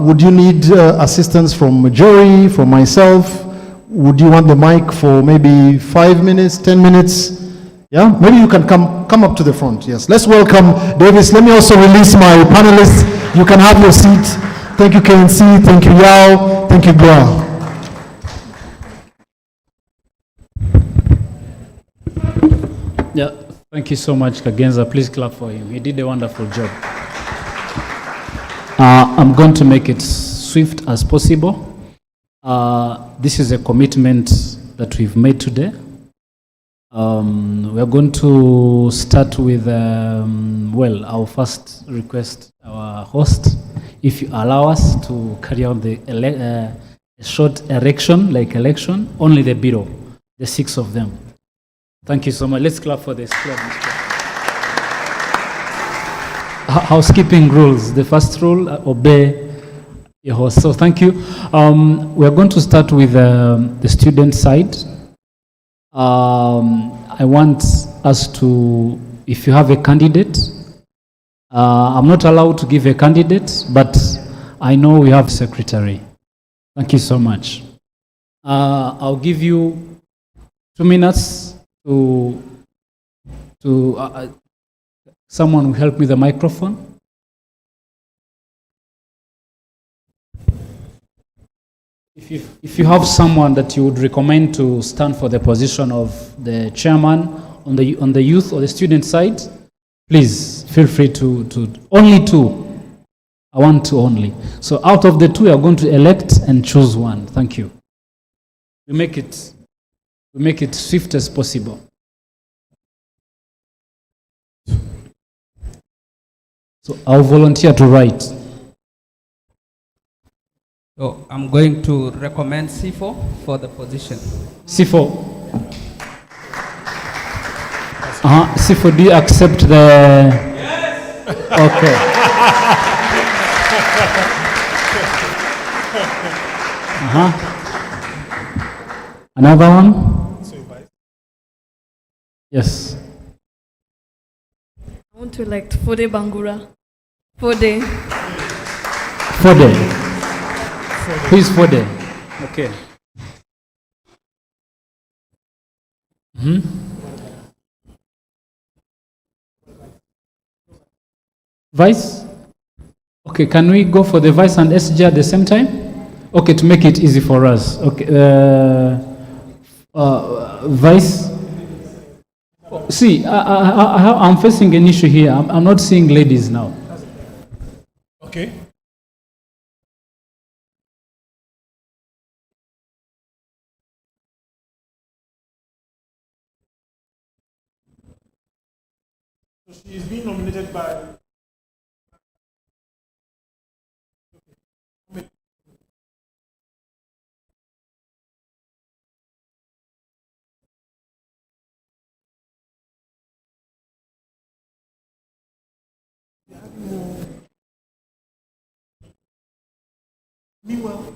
Would you need assistance from Jerry, from myself? Would you want the mic for maybe 5 minutes, 10 minutes? Yeah, maybe you can come up to the front. Yes, let's welcome Davis. Let me also release my panelists. You can have your seat. Thank you, KNC. Thank you, Yao. Thank you, Gua. Yeah, thank you so much, Kagenza. Please clap for him. He did a wonderful job. I'm going to make it swift as possible. This is a commitment that we've made today. We are going to start with, I'll first request our host, if you allow us to carry out the a short election, only the bureau, the 6 of them. Thank you so much. Let's clap for this. Housekeeping rules. The first rule, obey your host. So thank you. We are going to start with the student side. I want us to, if you have a candidate, I'm not allowed to give a candidate, but I know we have a secretary. Thank you so much. I'll give you 2 minutes to someone will help me with the microphone. If you have someone that you would recommend to stand for the position of the chairman on the youth or the student side, please feel free to only 2. I want 2 only. So out of the 2, we are going to elect and choose one. Thank you. We make it swift as possible. So I'll volunteer to write. So I'm going to recommend C4 for the position. C4. C4, do you accept the... Yes! Okay. Another one? Yes. I want to elect Fode Bangura. Fode. Fode. Who is Fode? Okay. Vice? Okay, can we go for the Vice and SG at the same time? Okay, to make it easy for us. Okay, Vice? See, I'm facing an issue here. I'm not seeing ladies now. Okay. So she is being nominated by... Meanwhile,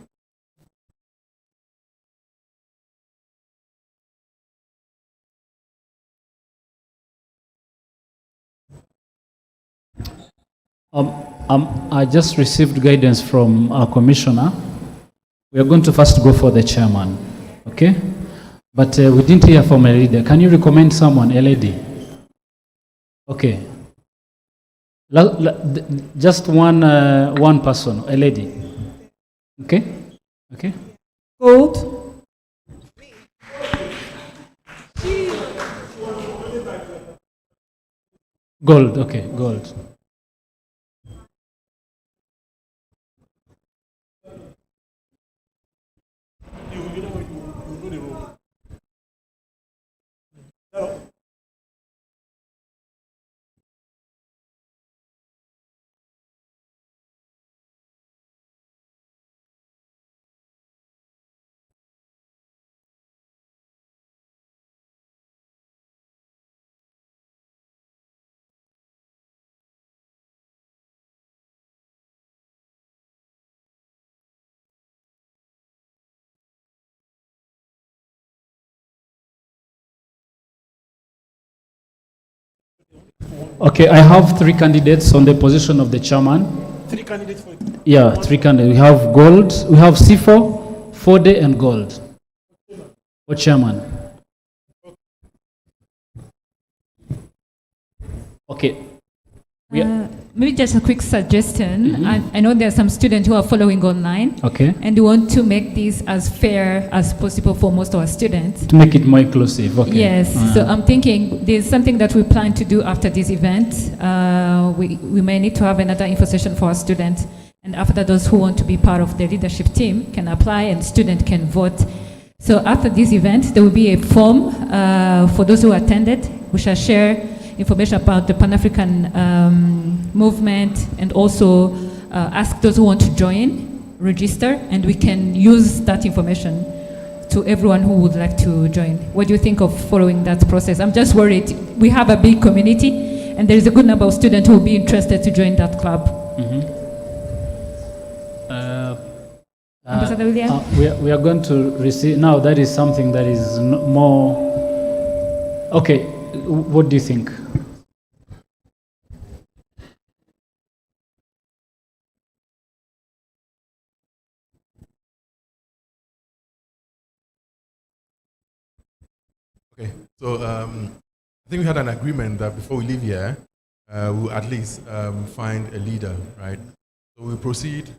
I just received guidance from our commissioner. We are going to first go for the chairman, okay? But we didn't hear from a leader. Can you recommend someone, a lady? Okay. Just one person, a lady. Okay? Okay? Gold. Gold, okay, gold. Okay, I have 3 candidates on the position of the chairman. 3 candidates for it. Yeah, 3 candidates. We have gold, we have C4, Fode, and gold. For chairman. Okay. Maybe just a quick suggestion. I know there are some students who are following online. Okay. And we want to make this as fair as possible for most of our students. To make it more inclusive, okay. Yes, so I'm thinking there's something that we plan to do after this event. We may need to have another info session for our students. And after those who want to be part of the leadership team can apply and students can vote. So after this event, there will be a form for those who attended. We shall share information about the Pan-African movement and also ask those who want to join, register, and we can use that information to everyone who would like to join. What do you think of following that process? I'm just worried. We have a big community and there is a good number of students who will be interested to join that club. Ambassador William? We are going to receive, now that is something that is more, okay, what do you think? Okay, so I think we had an agreement that before we leave here, we'll at least find a leader, right? So we'll proceed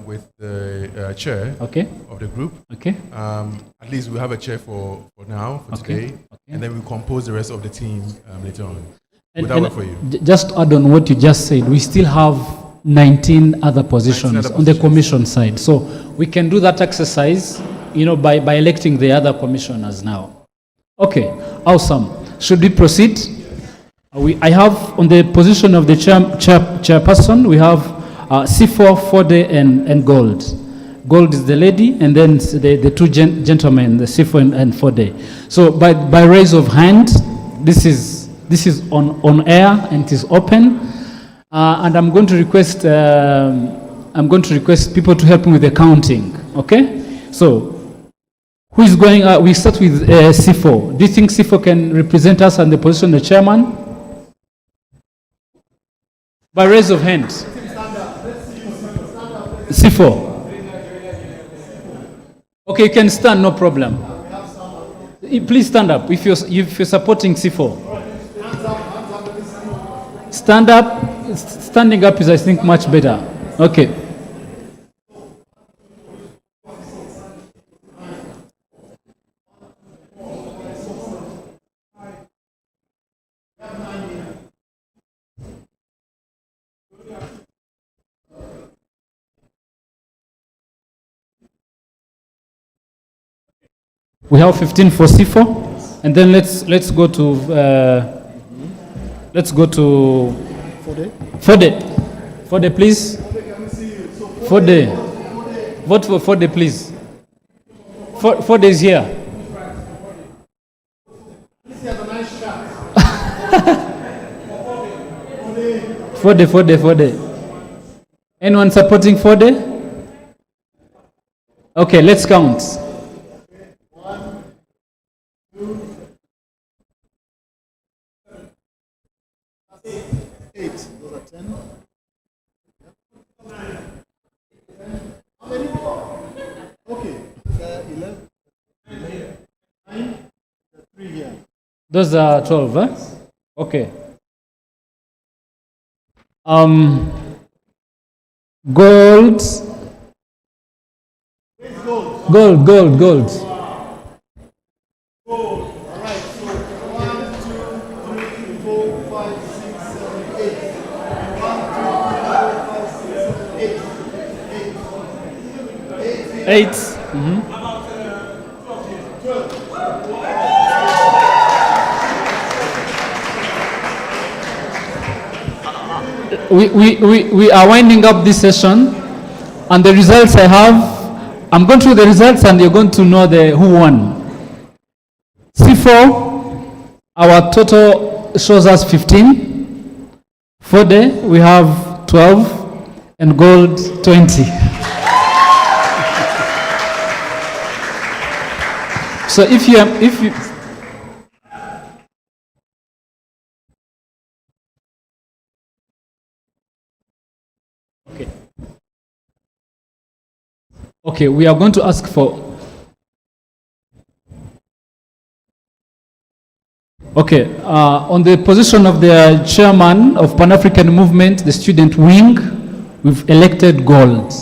with the chair of the group. Okay. At least we'll have a chair for now, for today, and then we'll compose the rest of the team later on. Would that work for you? Just add on what you just said, we still have 19 other positions on the commission side. So we can do that exercise, you know, by electing the other commissioners now. Okay, awesome. Should we proceed? I have on the position of the chairperson, we have C4, Fode, and Gold. Gold is the lady, and then the two gentlemen, the Sifo and Fode. So by raise of hand, this is on air and it is open. And I'm going to request people to help me with the counting. Okay? So who is going? We start with Sifo. Do you think Sifo can represent us on the position of the chairman? By raise of hands. Sifo. Okay, you can stand, no problem. Please stand up if you're supporting Sifo. Stand up. Standing up is, I think, much better. Okay. We have 15 for Sifo, and then let's go to Fode, please. Fode, vote for Fode, please. Fode is here. Fode. Anyone supporting Fode? Okay, let's count. 8. Those are 10. How many? Okay. 11. 9. 3 here. Those are 12, huh? Okay. Gold. Gold. Alright, so 1, 2, 3, 4, 5, 6, 7, 8. 1, 2, 3, 4, 5, 6, 7, 8. 8. 8. We are winding up this session, and the results I have, I'm going through the results and you're going to know who won. C4, our total shows us 15. Fode, we have 12, and gold 20. So if you Okay, we are going to ask for. Okay, on the position of the chairman of Pan-African Movement, the student wing, we've elected gold.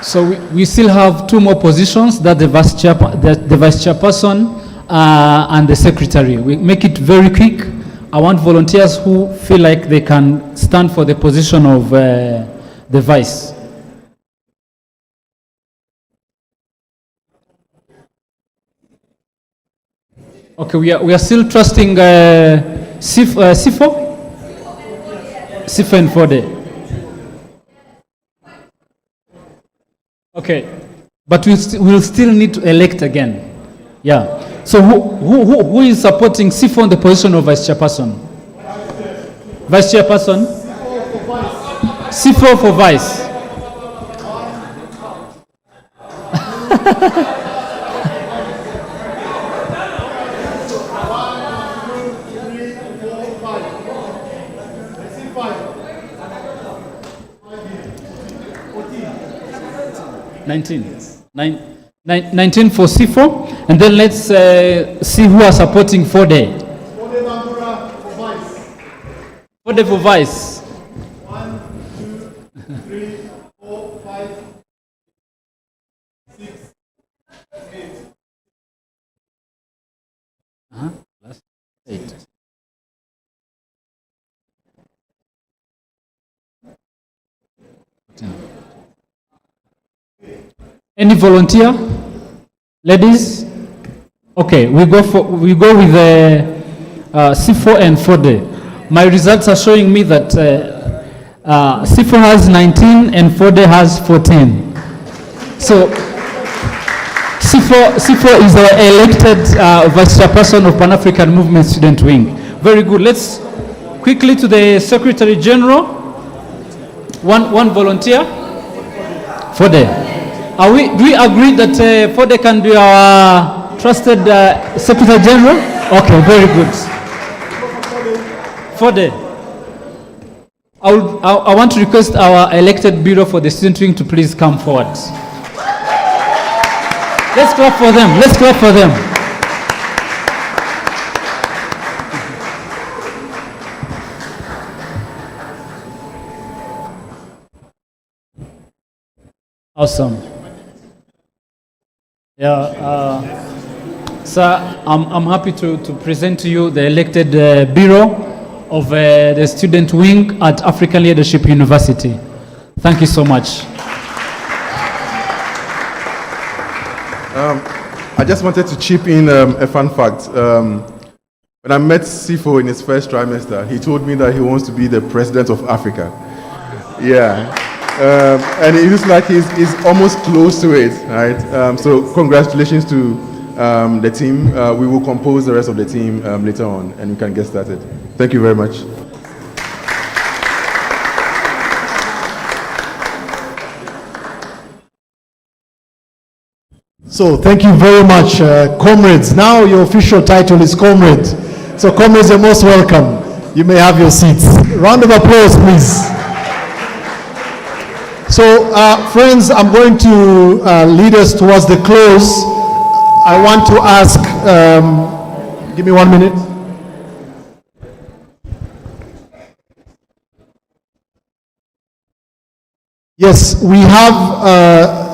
So we still have 2 more positions, that the vice chairperson and the secretary. We make it very quick. I want volunteers who feel like they can stand for the position of the vice. Okay, we are still trusting Sifo and Fode. Okay, but we'll still need to elect again. Yeah. So who is supporting Sifo on the position of vice chairperson? Vice chairperson? Sifo for vice. Nineteen for Sifo, and then let's see who are supporting Fode. Fode for vice. 1, 2, 3, 4, 5, 6, 8. Last 8. Any volunteer? Ladies? Okay, we go with Sifo and Fode. my results are showing me that Sifo has 19 and Fode has 14. So Sifo is the elected vice chairperson of Pan-African Movement Student Wing. Very good. Let's quickly to the Secretary General. One volunteer. Fode. Do we agree that Fode can be our trusted Secretary General? Okay, very good. Fode. I want to request our elected bureau for the student wing to please come forward. Let's clap for them. Let's clap for them. Awesome. Yeah, sir, I'm happy to present to you the elected bureau of the student wing at African Leadership University. Thank you so much. I just wanted to chip in a fun fact. When I met Sifo in his first trimester, he told me that he wants to be the president of Africa. Yeah. And it looks like he's almost close to it, right? So congratulations to the team. We will compose the rest of the team later on, and we can get started. Thank you very much. So thank you very much, comrades. Now your official title is comrade. So comrades, you're most welcome. You may have your seats. Round of applause, please. So friends, I'm going to lead us towards the close. I want to ask, give me 1 minute. Yes, we have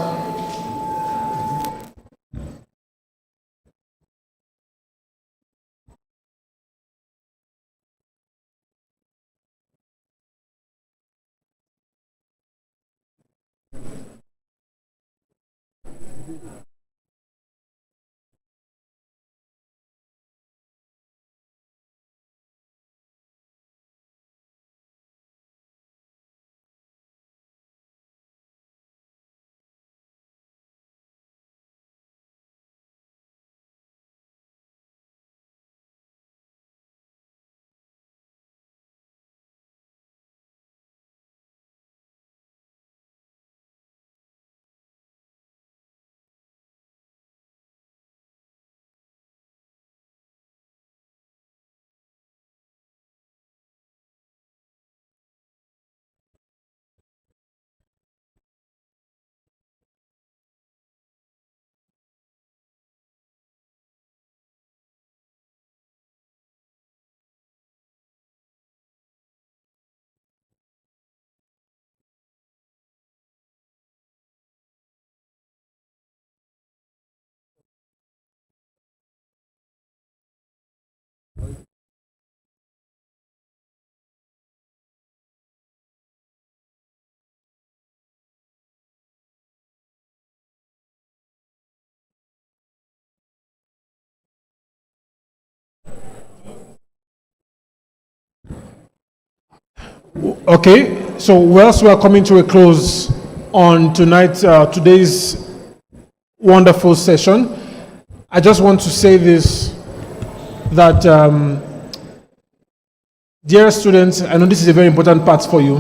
okay, so whilst we are coming to a close on today's wonderful session, I just want to say this, that dear students, I know this is a very important part for you.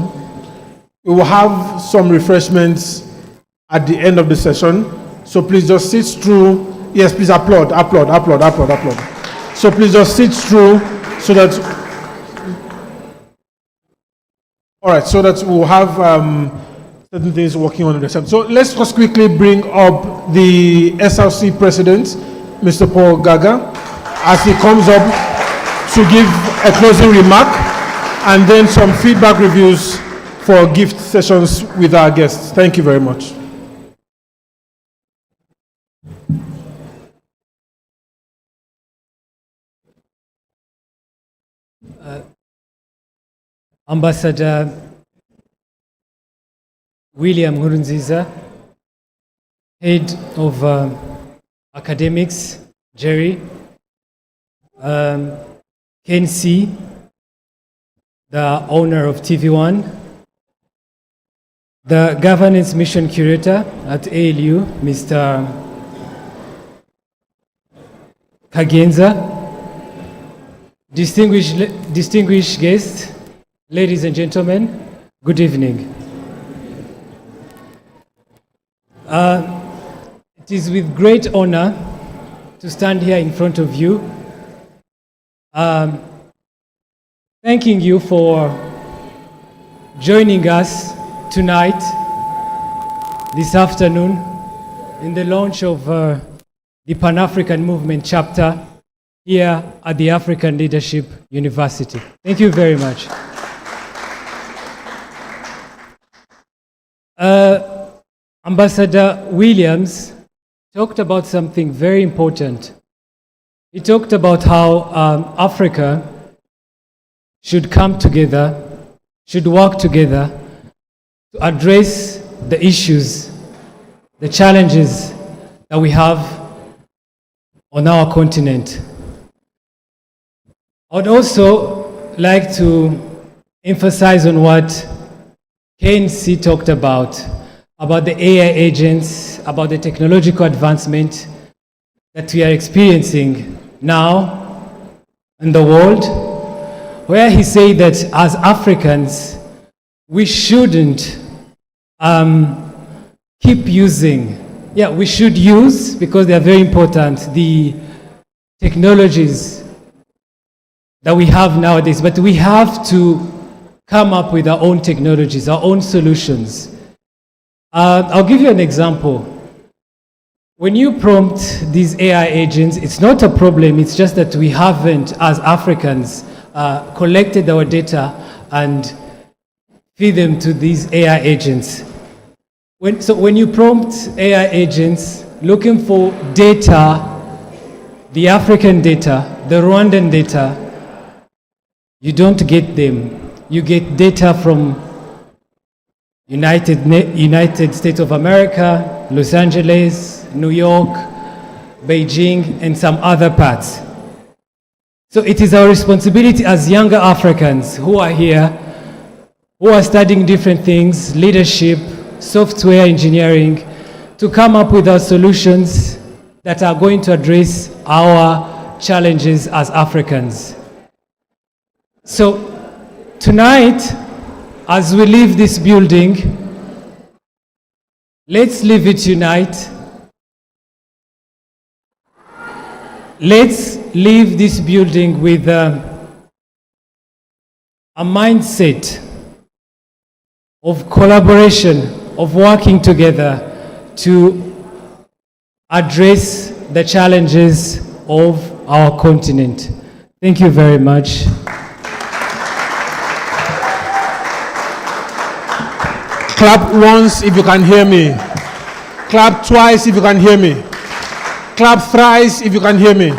We will have some refreshments at the end of the session, so please just sit through. Yes, please applaud. So please just sit through so that all right, so that we'll have certain things working on the session. So let's just quickly bring up the SRC president, Mr. Paul Gaga, as he comes up to give a closing remark and then some feedback reviews for gift sessions with our guests. Thank you very much. Ambassador William Nkurunziza, Head of Academics, Jerry, Kensi, the owner of TV1, the Governance Mission Curator at ALU, Mr. Kagenza, distinguished guests, ladies and gentlemen, good evening. It is with great honor to stand here in front of you, thanking you for joining us tonight, this afternoon, in the launch of the Pan-African Movement chapter here at the African Leadership University. Thank you very much. Ambassador Williams talked about something very important. He talked about how Africa should come together, should work together to address the issues, the challenges that we have on our continent. I would also like to emphasize on what KNC talked about the AI agents, about the technological advancement that we are experiencing now in the world, where he said that as Africans, we shouldn't keep using, we should use, because they are very important, the technologies that we have nowadays, but we have to come up with our own technologies, our own solutions. I'll give you an example. When you prompt these AI agents, it's not a problem, it's just that we haven't, as Africans, collected our data and feed them to these AI agents. When you prompt AI agents looking for data, the African data, the Rwandan data, you don't get them. You get data from United States of America, Los Angeles, New York, Beijing, and some other parts. So it is our responsibility as younger Africans who are here, who are studying different things, leadership, software engineering, to come up with our solutions that are going to address our challenges as Africans. So tonight, as we leave this building, let's leave it unite. Let's leave this building with a mindset of collaboration, of working together to address the challenges of our continent. Thank you very much. Clap once if you can hear me. Clap twice if you can hear me. Clap thrice if you can hear me.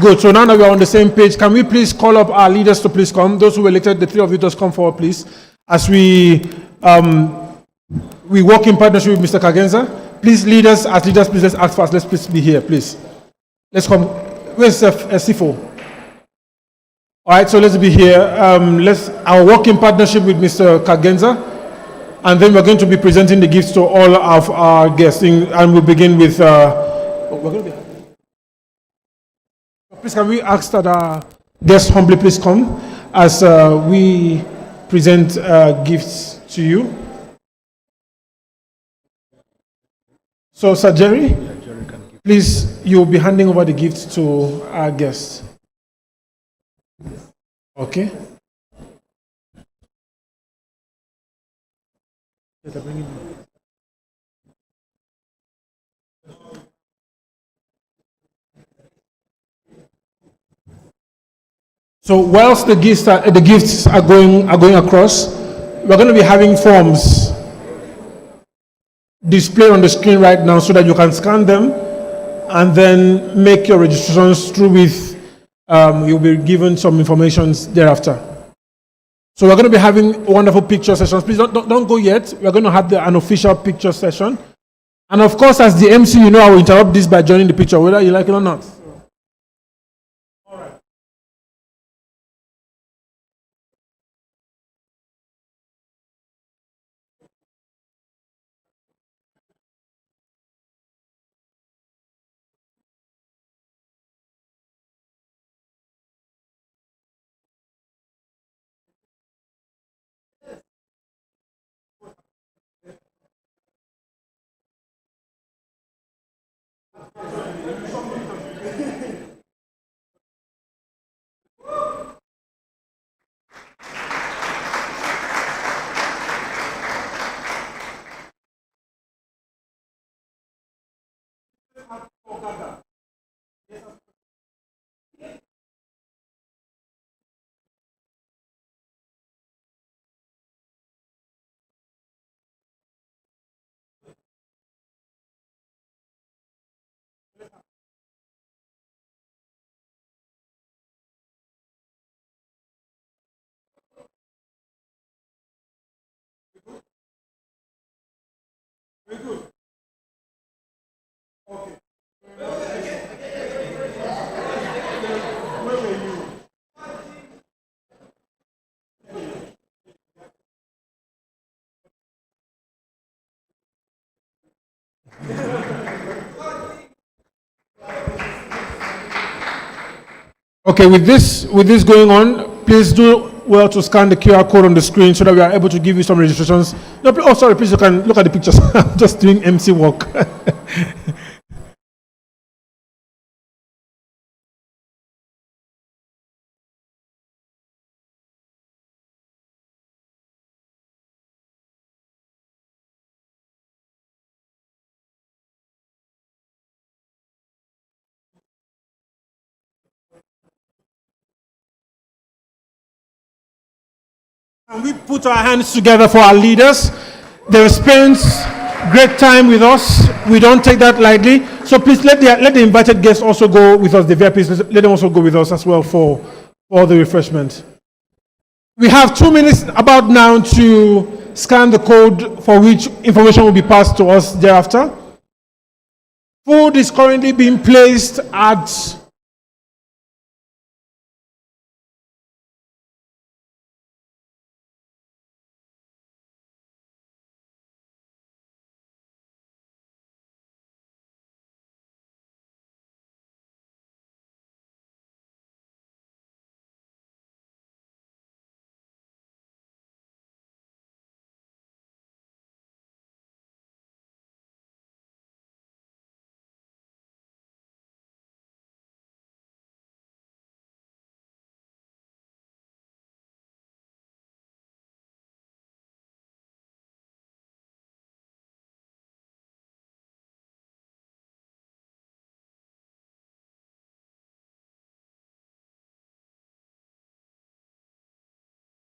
Good. So now that we are on the same page, can we please call up our leaders to please come? Those who were elected, the three of you, just come forward, please. As we work in partnership with Mr. Kagenza. Please, leaders, as leaders, please let's act fast. Let's please be here, please. Let's come. Where's Sifo? All right, so let's be here. Our work in partnership with Mr. Kagenza. And then we're going to be presenting the gifts to all of our guests. And we'll begin with... Please, can we ask that our guests humbly please come as we present gifts to you. So, Sir Jerry, please, you'll be handing over the gifts to our guests. Okay. So whilst the gifts are going across, we're going to be having forms displayed on the screen right now so that you can scan them and then make your registrations through with, you'll be given some information thereafter. So we're going to be having wonderful picture sessions. Please don't go yet. We're going to have an official picture session. And of course, as the MC, you know, I will interrupt this by joining the picture, whether you like it or not. Very good. Okay. Where were you? Okay, with this going on, please do well to scan the QR code on the screen so that we are able to give you some registrations. No, oh, sorry, please, you can look at the pictures. I'm just doing MC work. And we put our hands together for our leaders. They spent great time with us. We don't take that lightly. So please let the invited guests also go with us, the VIPs, let them also go with us as well for the refreshment. We have 2 minutes about now to scan the code for which information will be passed to us thereafter. Food is currently being placed at